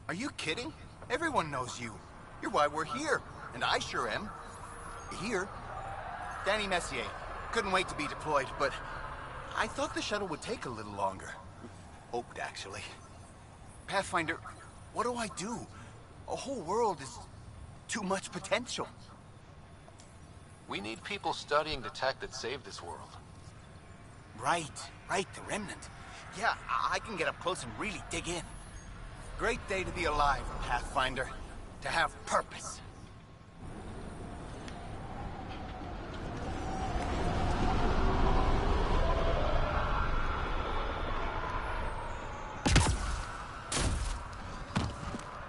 Are you kidding? Everyone knows you. You're why we're here. And I sure am. Here? Danny Messier. Couldn't wait to be deployed, but... I thought the shuttle would take a little longer. Hoped, actually. Pathfinder, what do I do? A whole world is... too much potential. We need people studying the tech that saved this world. Right, the remnant. Yeah, I can get up close and really dig in. Great day to be alive, Pathfinder. To have purpose.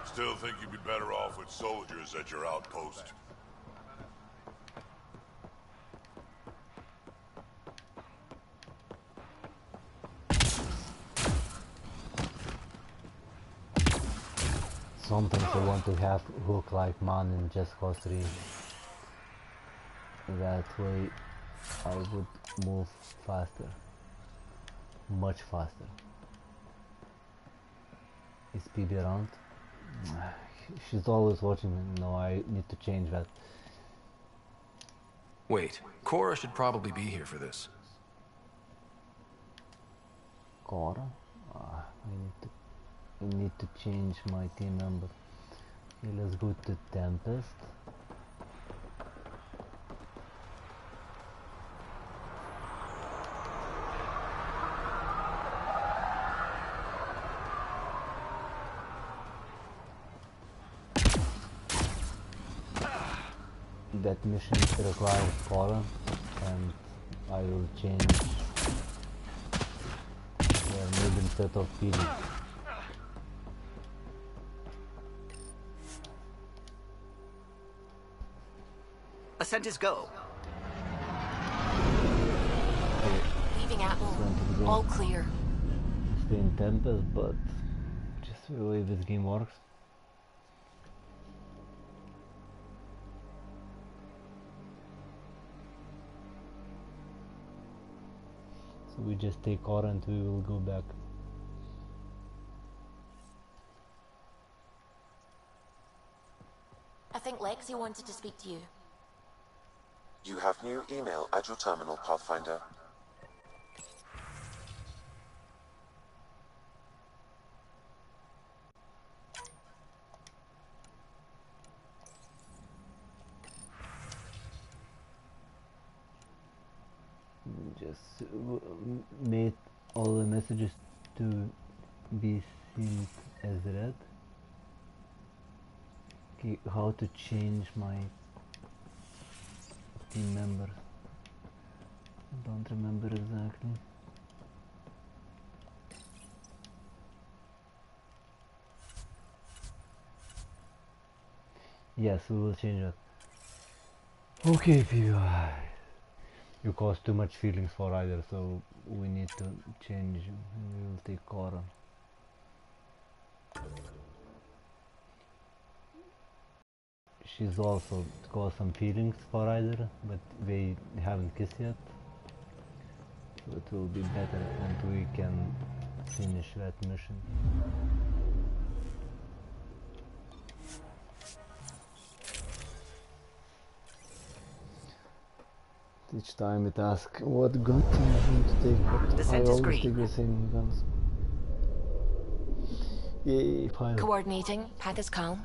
Still think you'd be better off with soldiers at your outpost? Sometimes I want to have hook like man in Just Cause 3. That way I would move faster. Much faster. Is Peebee around? She's always watching me. No, I need to change that. Wait, Cora should probably be here for this. Cora? I need to change my team member. Okay, let's go to Tempest. That mission requires Cora, and I will change their mid instead of Peebee. Ascent is go. Leaving Apple. All clear. Stay in Tempest, but just the way this game works. So we just take Cora and we will go back. I think Lexi wanted to speak to you. You have new email at your terminal, Pathfinder. Just made all the messages to be seen as read. Okay, how to change my team members? I don't remember exactly. Yes, we will change that. Okay, people. You cause too much feelings for Ryder, so we need to change. We will take Cora. She's also caused some feelings for Ryder, but they haven't kissed yet. So it will be better and we can finish that mission. Each time it asks what gun I'm going to take, but I always take the same guns. Yay, fine. Coordinating, path is calm.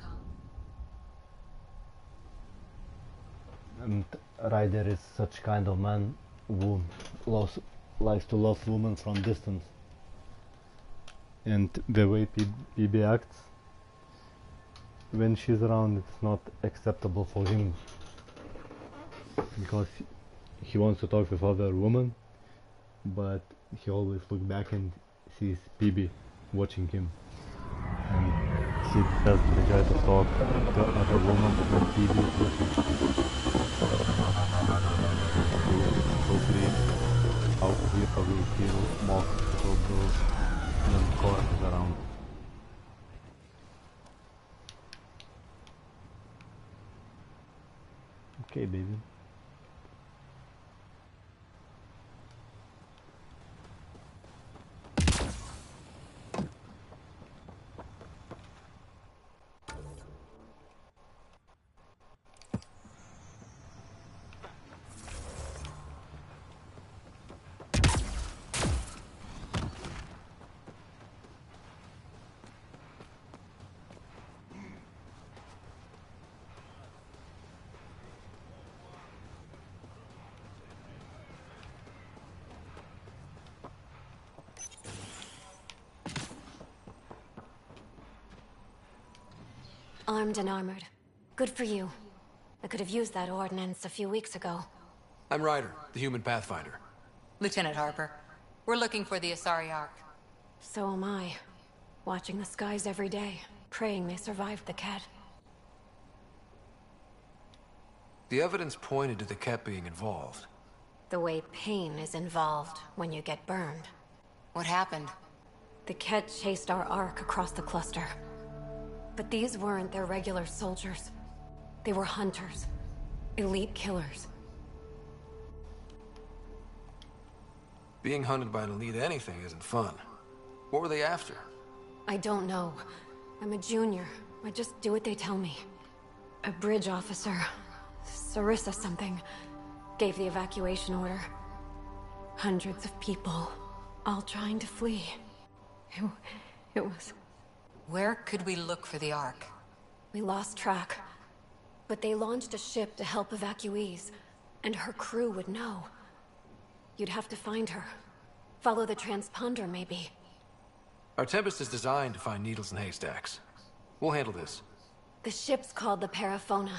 And Ryder is such kind of man who likes to love women from distance. And the way Peebee acts when she's around, it's not acceptable for him. Because he wants to talk with other women, but he always looks back and sees Peebee watching him. And he doesn't try to talk to other women, but Peebee is watching. Hopefully, he will feel more comfortable when Cora is around. Okay, baby. Armed and armored. Good for you. I could have used that ordnance a few weeks ago. I'm Ryder, the human pathfinder. Lieutenant Harper. We're looking for the Asari Ark. So am I. Watching the skies every day, praying they survived the Ket. The evidence pointed to the Ket being involved. The way pain is involved when you get burned. What happened? The Ket chased our Ark across the cluster. But these weren't their regular soldiers. They were hunters. Elite killers. Being hunted by an elite anything isn't fun. What were they after? I don't know. I'm a junior. I just do what they tell me. A bridge officer, Sarissa something, gave the evacuation order. Hundreds of people, all trying to flee. It was... Where could we look for the Ark? We lost track. But they launched a ship to help evacuees, and her crew would know. You'd have to find her. Follow the transponder, maybe. Our Tempest is designed to find needles in haystacks. We'll handle this. The ship's called the Paraphona.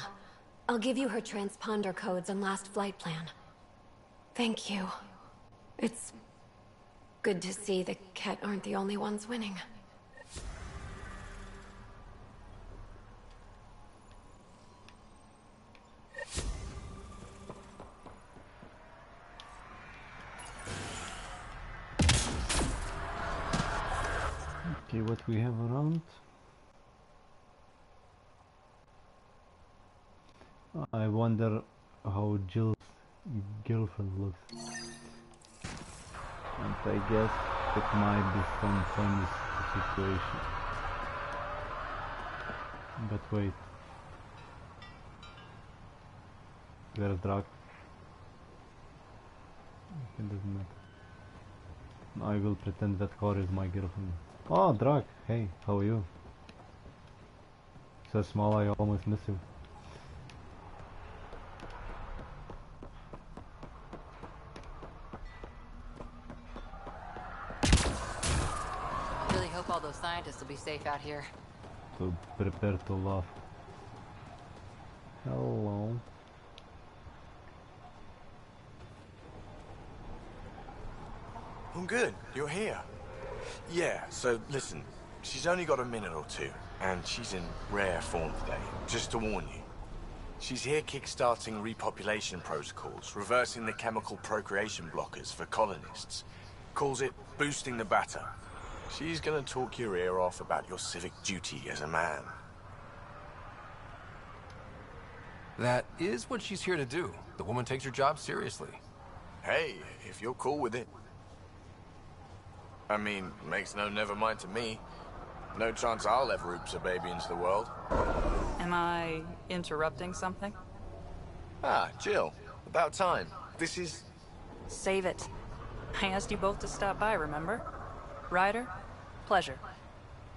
I'll give you her transponder codes and last flight plan. Thank you. It's good to see the Ket aren't the only ones winning. Okay, what we have around? I wonder how Jill's girlfriend looks. And I guess it might be some funny situation. But wait. There's Drak. It doesn't matter. I will pretend that Cora is my girlfriend. Oh, Drak! Hey, how are you? So small I almost miss you. Really hope all those scientists will be safe out here. So prepare to laugh. Hello. I'm good. You're here. Yeah, so listen, she's only got a minute or two, and she's in rare form today, just to warn you. She's here kickstarting repopulation protocols, reversing the chemical procreation blockers for colonists. Calls it boosting the batter. She's gonna talk your ear off about your civic duty as a man. That is what she's here to do. The woman takes her job seriously. Hey, if you're cool with it. I mean, makes no never mind to me. No chance I'll ever oops a baby into the world. Am I interrupting something? Ah, Jill. About time. This is... Save it. I asked you both to stop by, remember? Ryder, pleasure.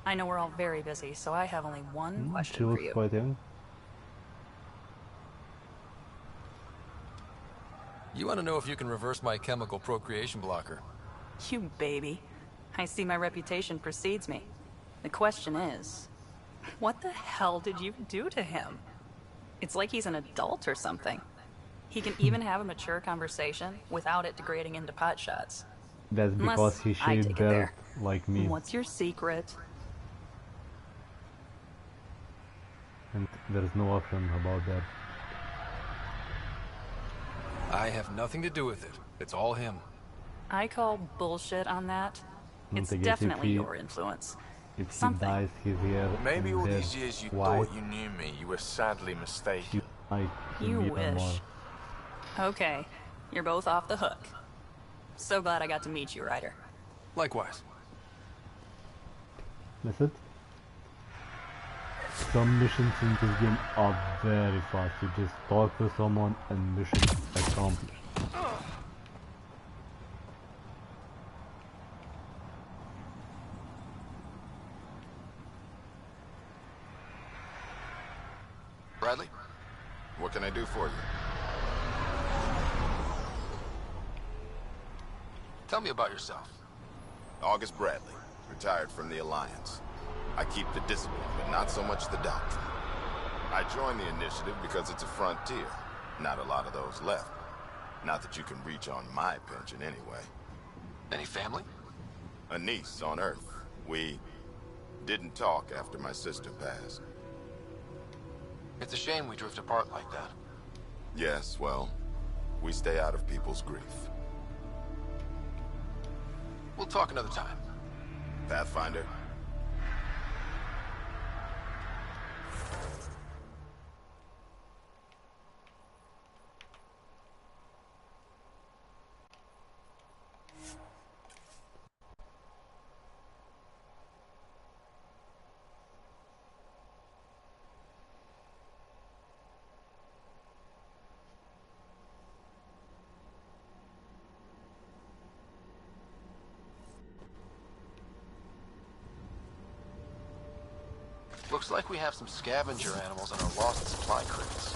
I know we're all very busy, so I have only one question She for looks you. quite young. You want to know if you can reverse my chemical procreation blocker? You baby. I see my reputation precedes me. The question is, what the hell did you do to him? It's like he's an adult or something. He can even have a mature conversation without it degrading into pot shots. That's because he I shaved take it hair there. like me. What's your secret? And there's no option about that. I have nothing to do with it. It's all him. I call bullshit on that. It's I guess definitely if he, your influence. If Something. he dyes his hair Maybe all and these hair years you white, thought you knew me, you were sadly mistaken. might You be even wish. more. Okay, you're both off the hook. So glad I got to meet you, Ryder. Likewise. That's it. Some missions in this game are very fast. You just talk to someone and mission accomplished. Bradley, what can I do for you? Tell me about yourself. August Bradley, retired from the Alliance. I keep the discipline, but not so much the doctrine. I joined the initiative because it's a frontier. Not a lot of those left. Not that you can reach on my pension anyway. Any family? A niece on Earth. We didn't talk after my sister passed. It's a shame we drift apart like that. Yes, well, we stay out of people's grief. We'll talk another time. Pathfinder. Looks like we have some scavenger animals on our lost supply crates.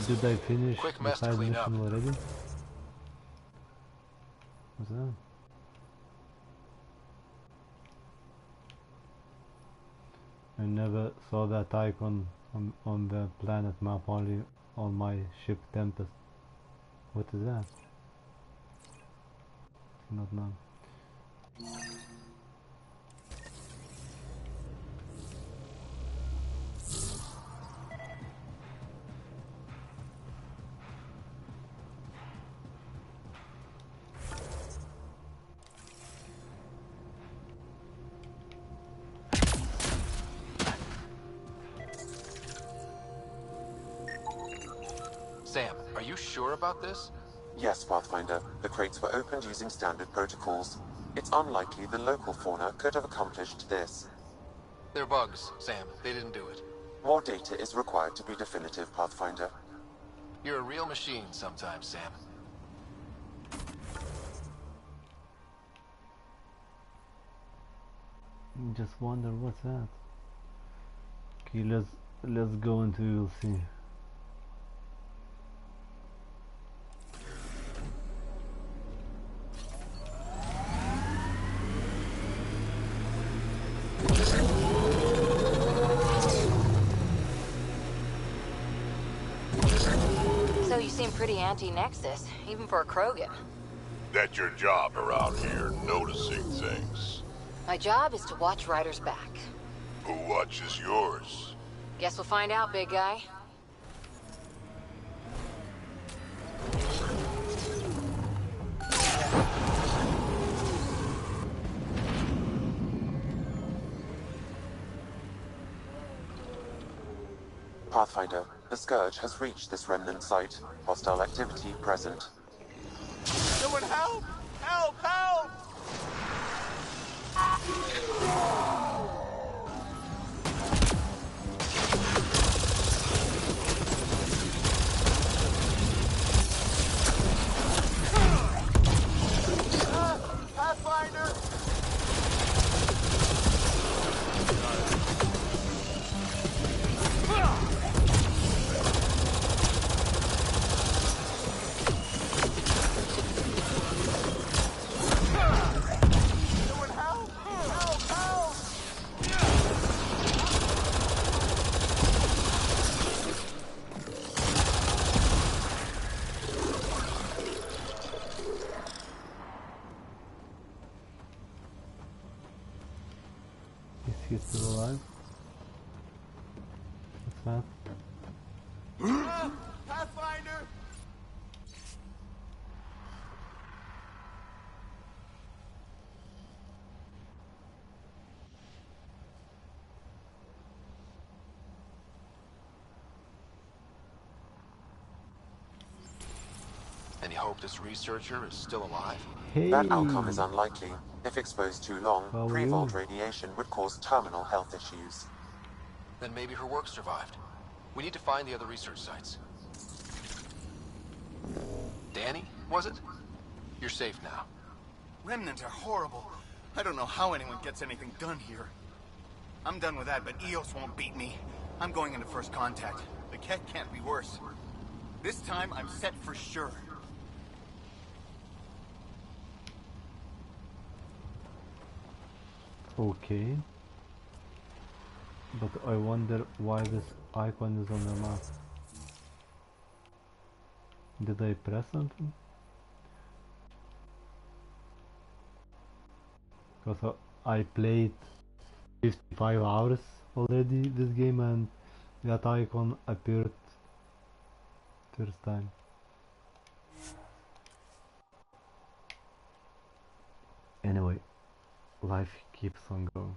Did I finish Quick the mess to side clean mission up. already? What's that? I never saw that icon on the planet map, only on my ship Tempest. What is that? Not know. Sam, are you sure about this? Yes, Pathfinder. The crates were opened using standard protocols. It's unlikely the local fauna could have accomplished this. They're bugs, Sam. They didn't do it. More data is required to be definitive, Pathfinder. You're a real machine sometimes, Sam. Just wonder what's that. Okay, let's go into we'll see. So you seem pretty anti-Nexus, even for a Krogan. That's your job around here, noticing things. My job is to watch Ryder's back. Who watches yours? Guess we'll find out, big guy. Pathfinder, the Scourge has reached this remnant site. Hostile activity present. Someone help! Help! Help! Pathfinder! Is he still alive? What's that? Pathfinder! Any hope this researcher is still alive? Hey. That outcome is unlikely. If exposed too long, How are pre-vault you? radiation would cause terminal health issues. Then maybe her work survived. We need to find the other research sites. Danny, was it? You're safe now. Remnants are horrible. I don't know how anyone gets anything done here. I'm done with that, but Eos won't beat me. I'm going into first contact. The Ket can't be worse. This time, I'm set for sure. Okay. But I wonder why this icon is on the map. Did I press something? Because I played 55 hours already this game and that icon appeared first time. Anyway, life keeps on going.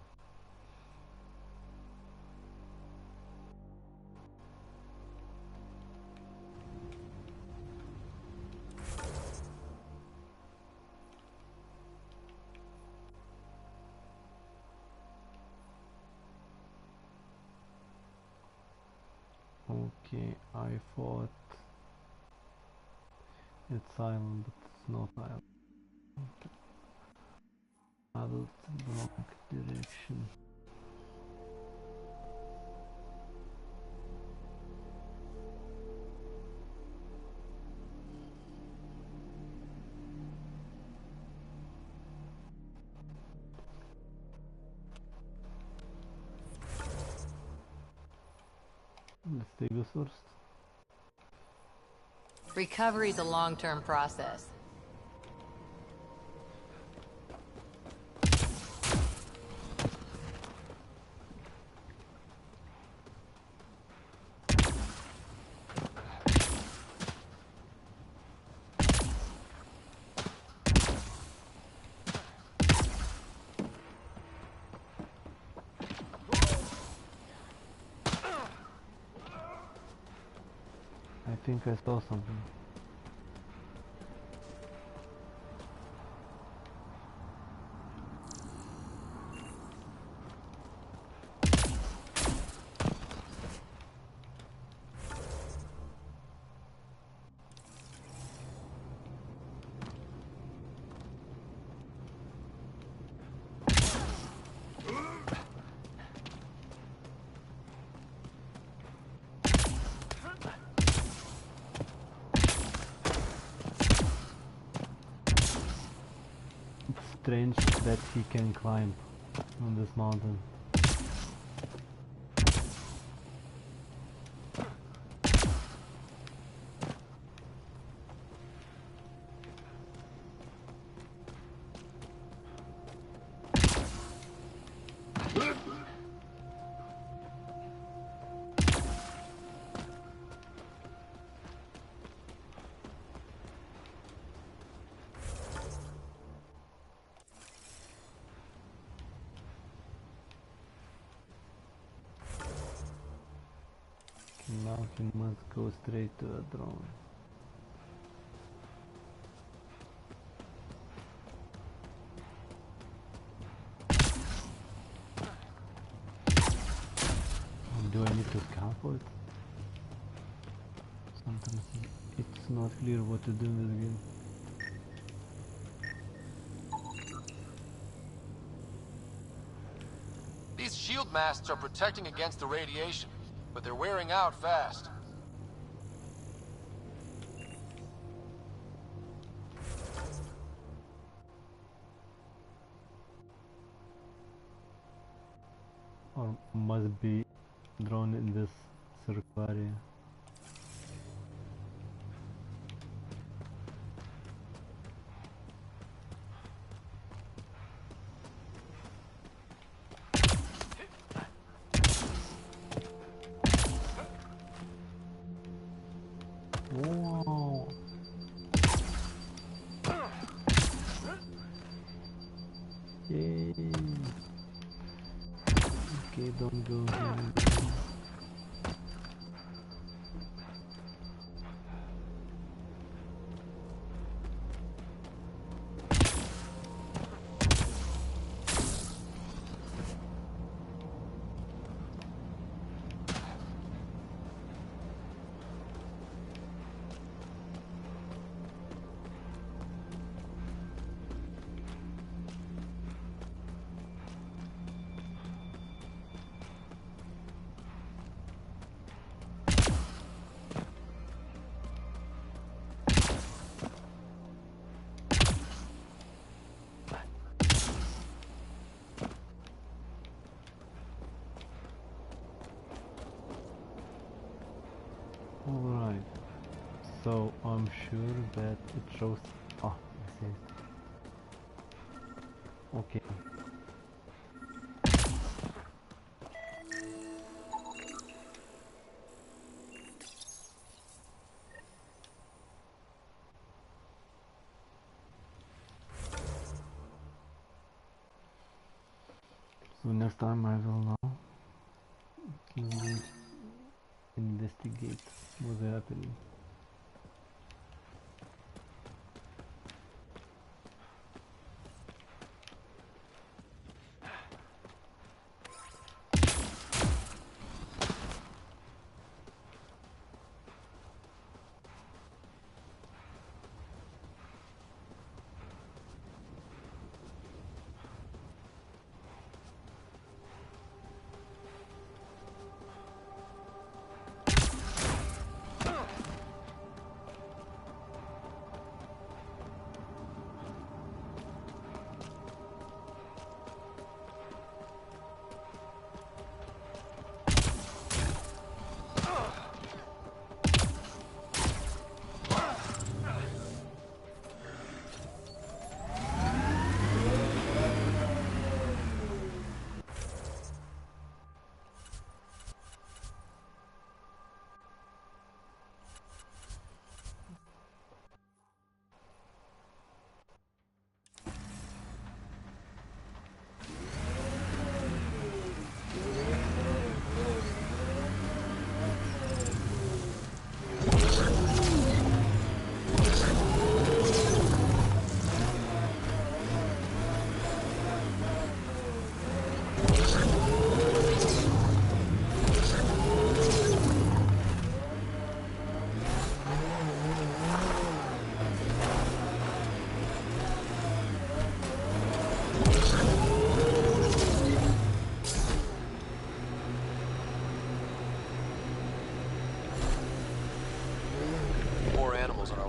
Okay, I thought it's silent, but it's not silent. Adult wrong direction. Let's take this first. Recovery's a long-term process. I think I saw something. Strange that he can climb on this mountain. Mountain must go straight to a drone. Do I need to scout for it? Sometimes it's not clear what to do in this game. These shield masts are protecting against the radiation, but they're wearing out fast. Or must be drawn in this circle area. Whoa. Yay. Okay, don't go here. So I'm sure that it shows. Ah, I see. Okay. So next time I will now investigate what's happening.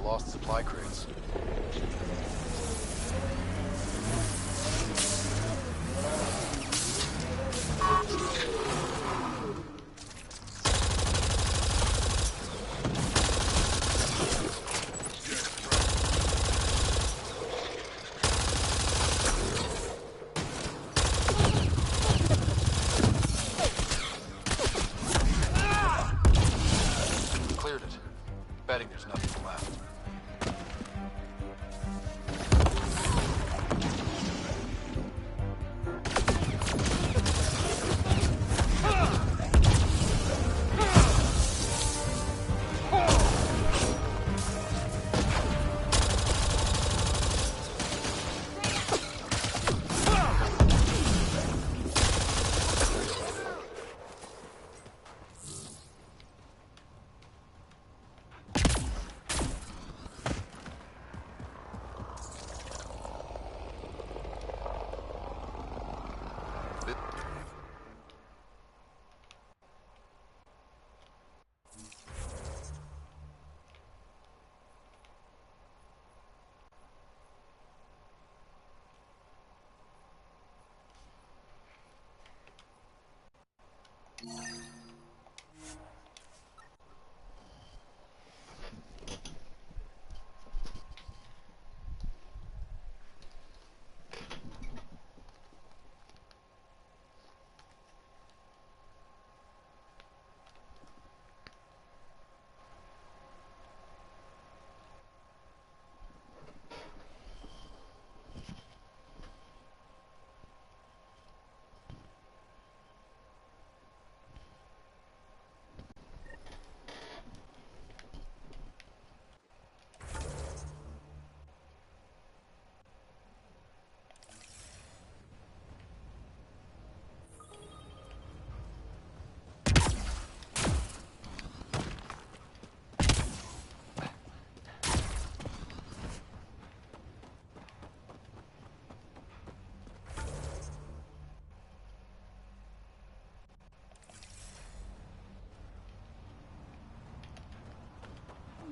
Lost supply crates. Cleared it. Betting there's nothing left.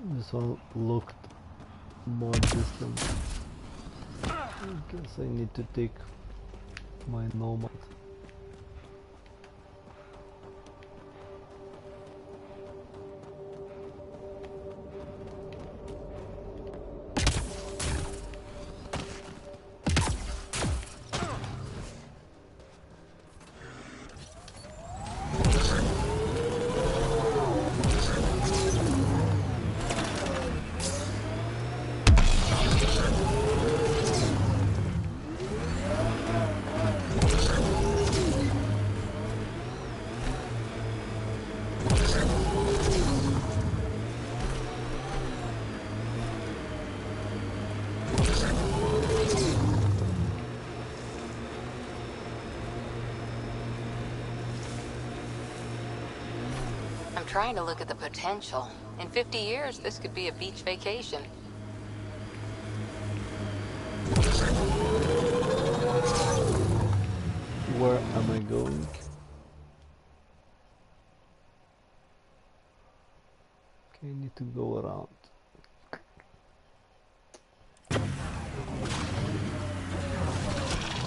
This one looked more distant. I guess I need to take my nomad. I'm trying to look at the potential. In 50 years, this could be a beach vacation. Where am I going? Okay, I need to go around. Can't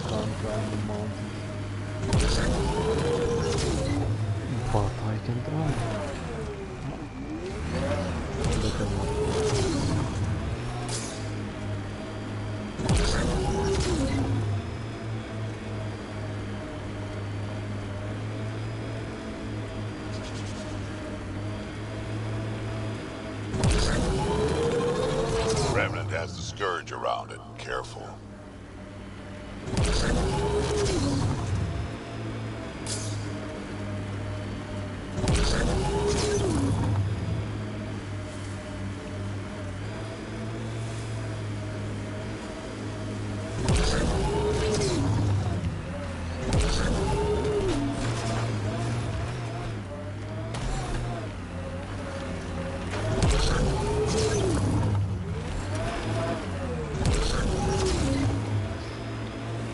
climb the mountain. But I can try. Remnant has the scourge around it. Careful.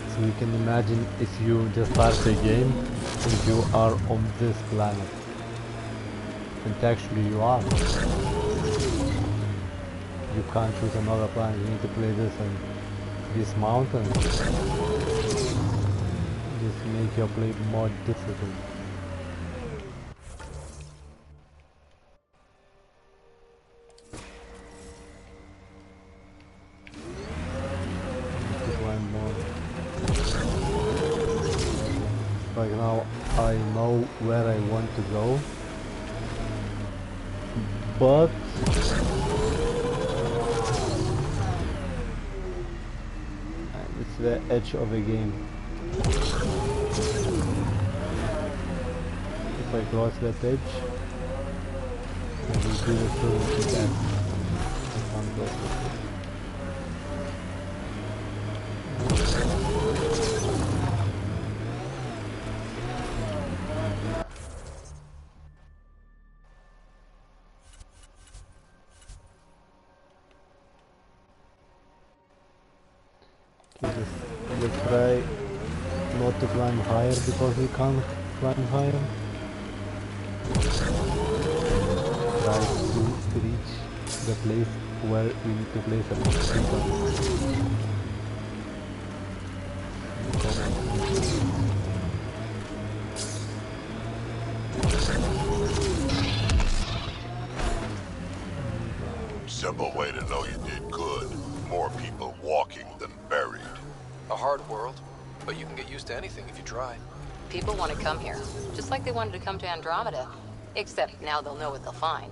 So you can imagine if you just start the game and you are on this planet. And actually you are. You can't choose another planet, you need to play this on this mountain. Just make your play more difficult. Like now I know where I want to go, but it's the edge of the game. If I cross that edge, I will do the thing again. I can't cross it. Let's try not to climb higher because we can't climb higher. Try to reach the place where we need to place a beacon. Simple way to know you did good. More people walking than buried. A hard world, but you can get used to anything if you try. People want to come here, just like they wanted to come to Andromeda. Except now they'll know what they'll find.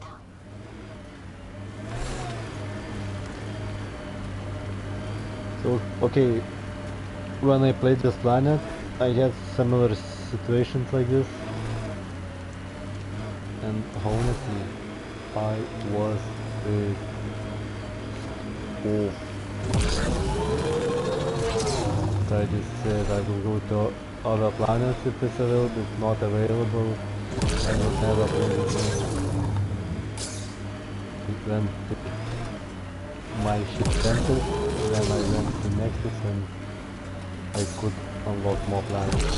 So, okay, when I played this planet, I had similar situations like this. And honestly, I was off. I just said I will go to other planets if it's available. If not available, I will never play the game. It went to my ship center, then I went to Nexus and I could unlock more planets.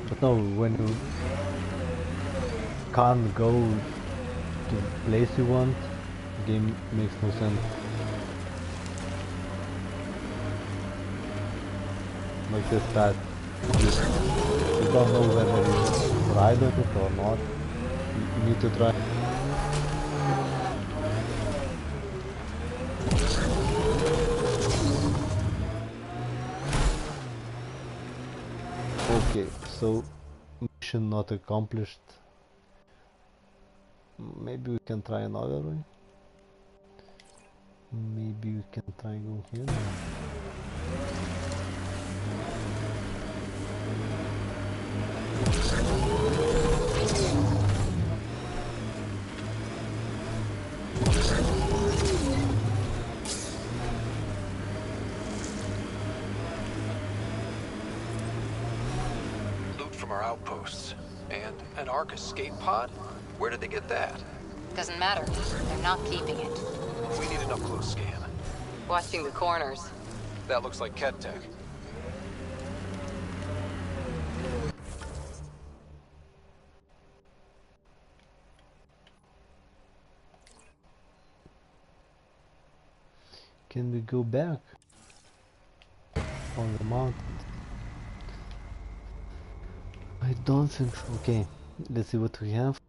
But no, when you can't go to the place you want, the game makes no sense. Like this that you don't know whether you ride on it or not. You need to try. Okay, so mission not accomplished. Maybe we can try another way. Maybe we can try go here. from our outposts. And an Ark escape pod? Where did they get that? Doesn't matter. They're not keeping it. We need an up-close scan. Watching the corners. That looks like Ket Tech. Can we go back on the mountain? I don't think so. Okay, let's see what we have.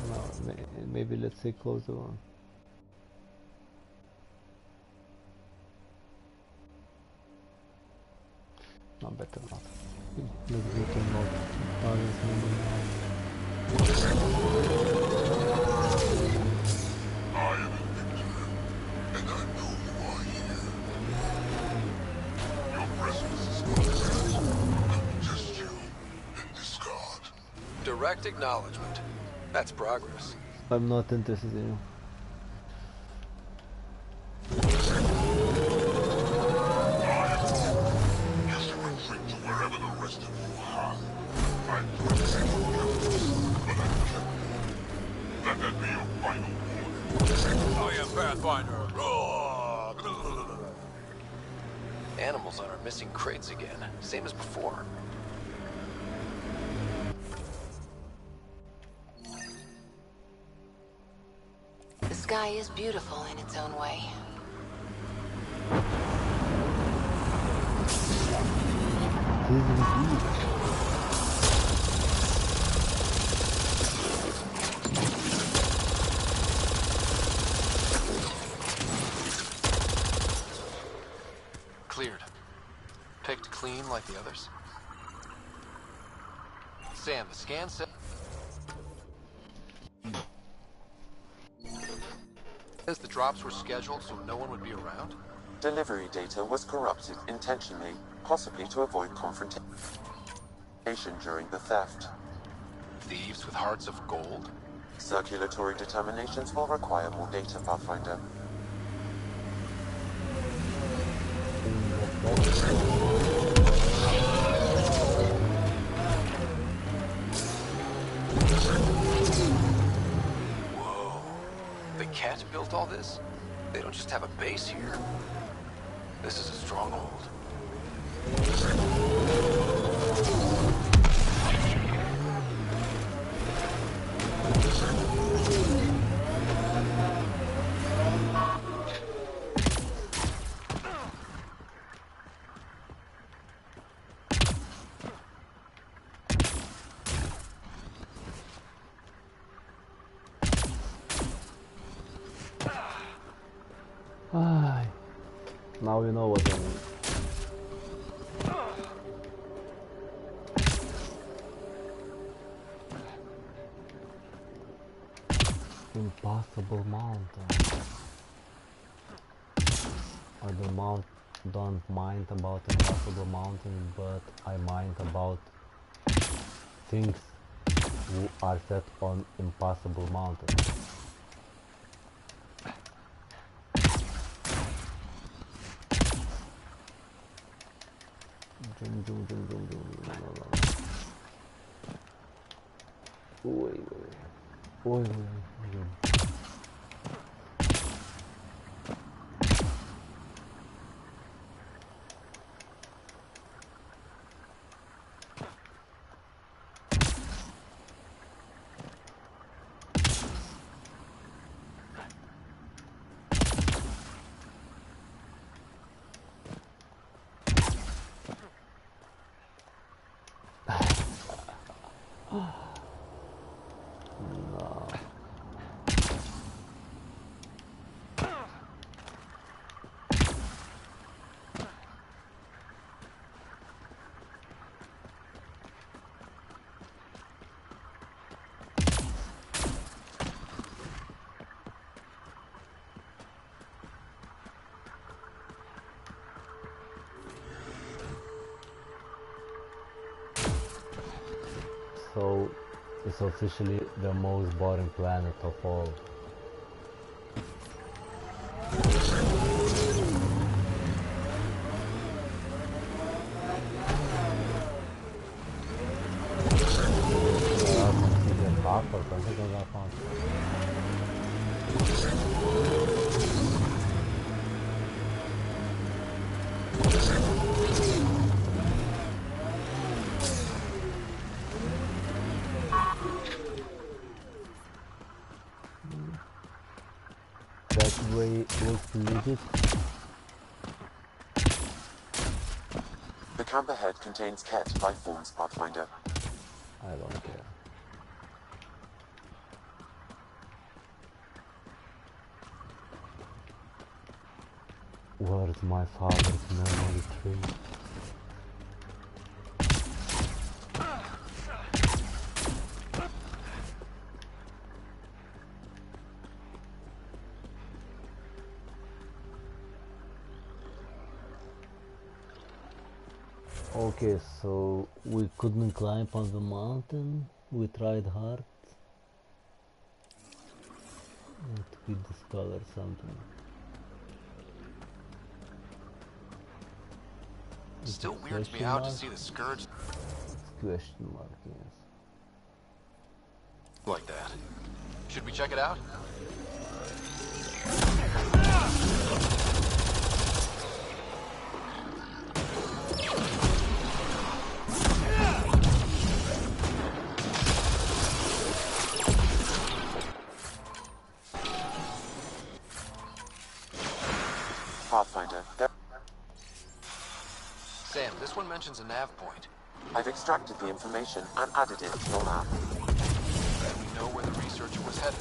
No, maybe let's say close the one. No, better not. Let's go to mode. I am an and I know you are here. Your presence is not just you in discard. Direct acknowledgement. That's progress. I'm not interested in you. I am pathfinder. Animals on our missing crates again, same as before. The sky is beautiful in its own way. Cleared. Picked clean like the others. Sam, the scan says the drops were scheduled so no one would be around? Delivery data was corrupted intentionally, possibly to avoid confrontation during the theft. Thieves with hearts of gold? Circulatory determinations will require more data, Pathfinder. Whoa. The cat built all this? They don't just have a base here. This is a stronghold. Now you know what I mean. Impossible mountain. I don't mind about impossible mountain, but I mind about things who are set on impossible mountain. Ой. So it's officially the most boring planet of all. half or something of that font. That way looks legit. The camp ahead contains Ket life forms, Pathfinder. I don't care. Where's my father's memory tree? Okay, so we couldn't climb on the mountain. We tried hard. And we discovered something. Still weirds me out to see the Scourge. Question mark, yes. Like that. Should we check it out? Pathfinder, there... Sam, this one mentions a nav point. I've extracted the information and added it to your map. And we know where the researcher was headed.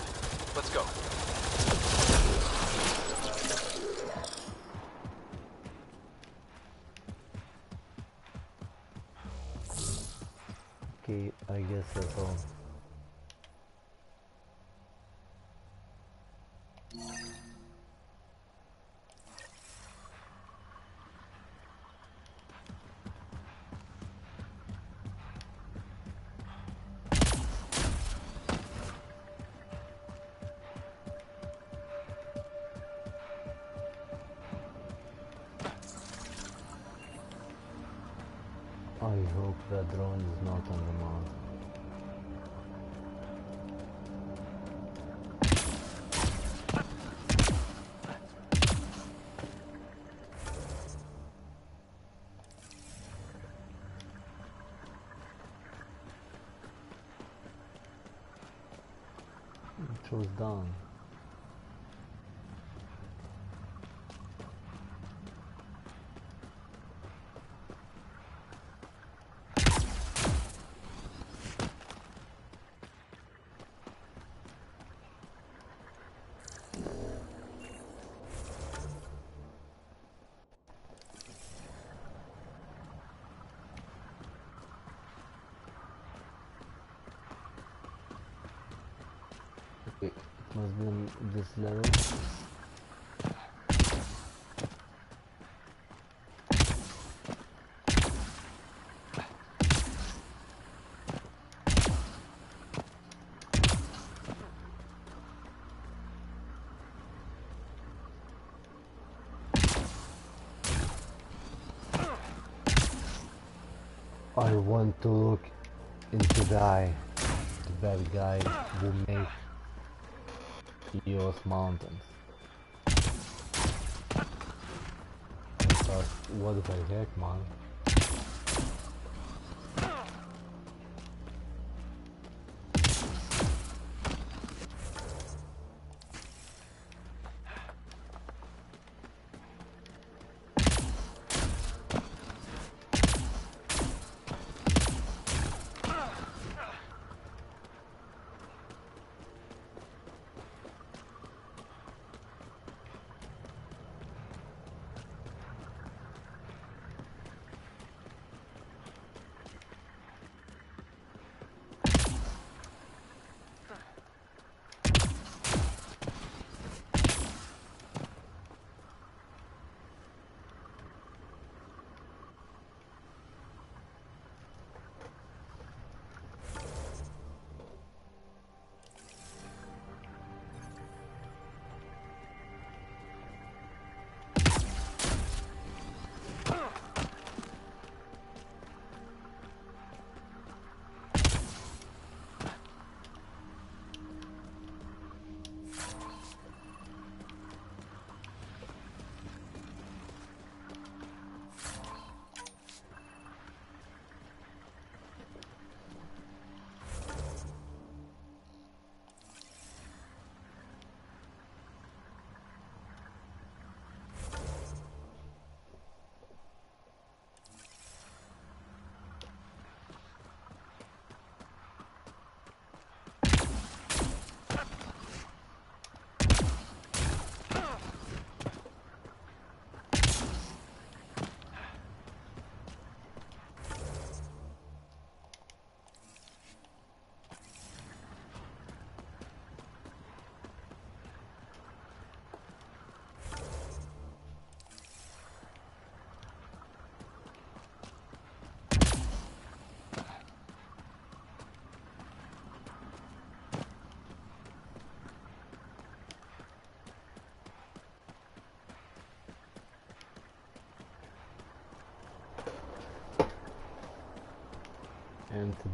Let's go. Okay, I guess that's all. I hope that drone is not on the mountain. It was down. Okay, it must be on this level. I want to look into the eye, the bad guy who made EOS mountains. Because what the heck, man?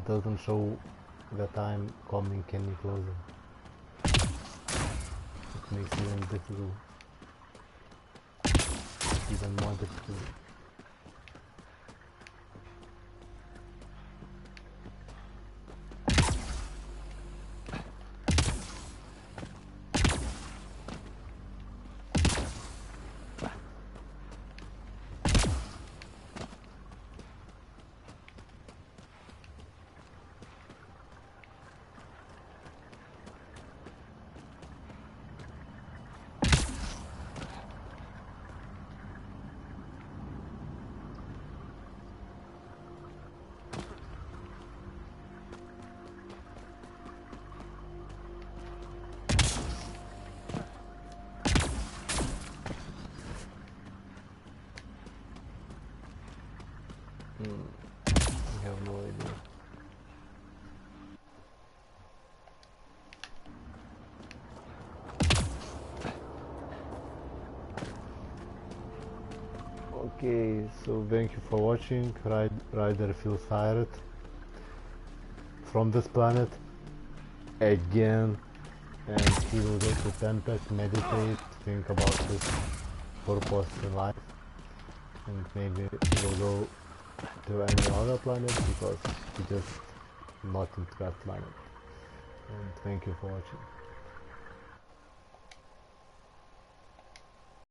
it doesn't show that I'm coming any closer. It makes it even difficult. Even more difficult. I have no idea. Okay, so thank you for watching. Ryder feels tired from this planet again, and he will go to Tempest, meditate, think about his purpose in life, and maybe he will go to any other planet because he just not into that planet. And thank you for watching.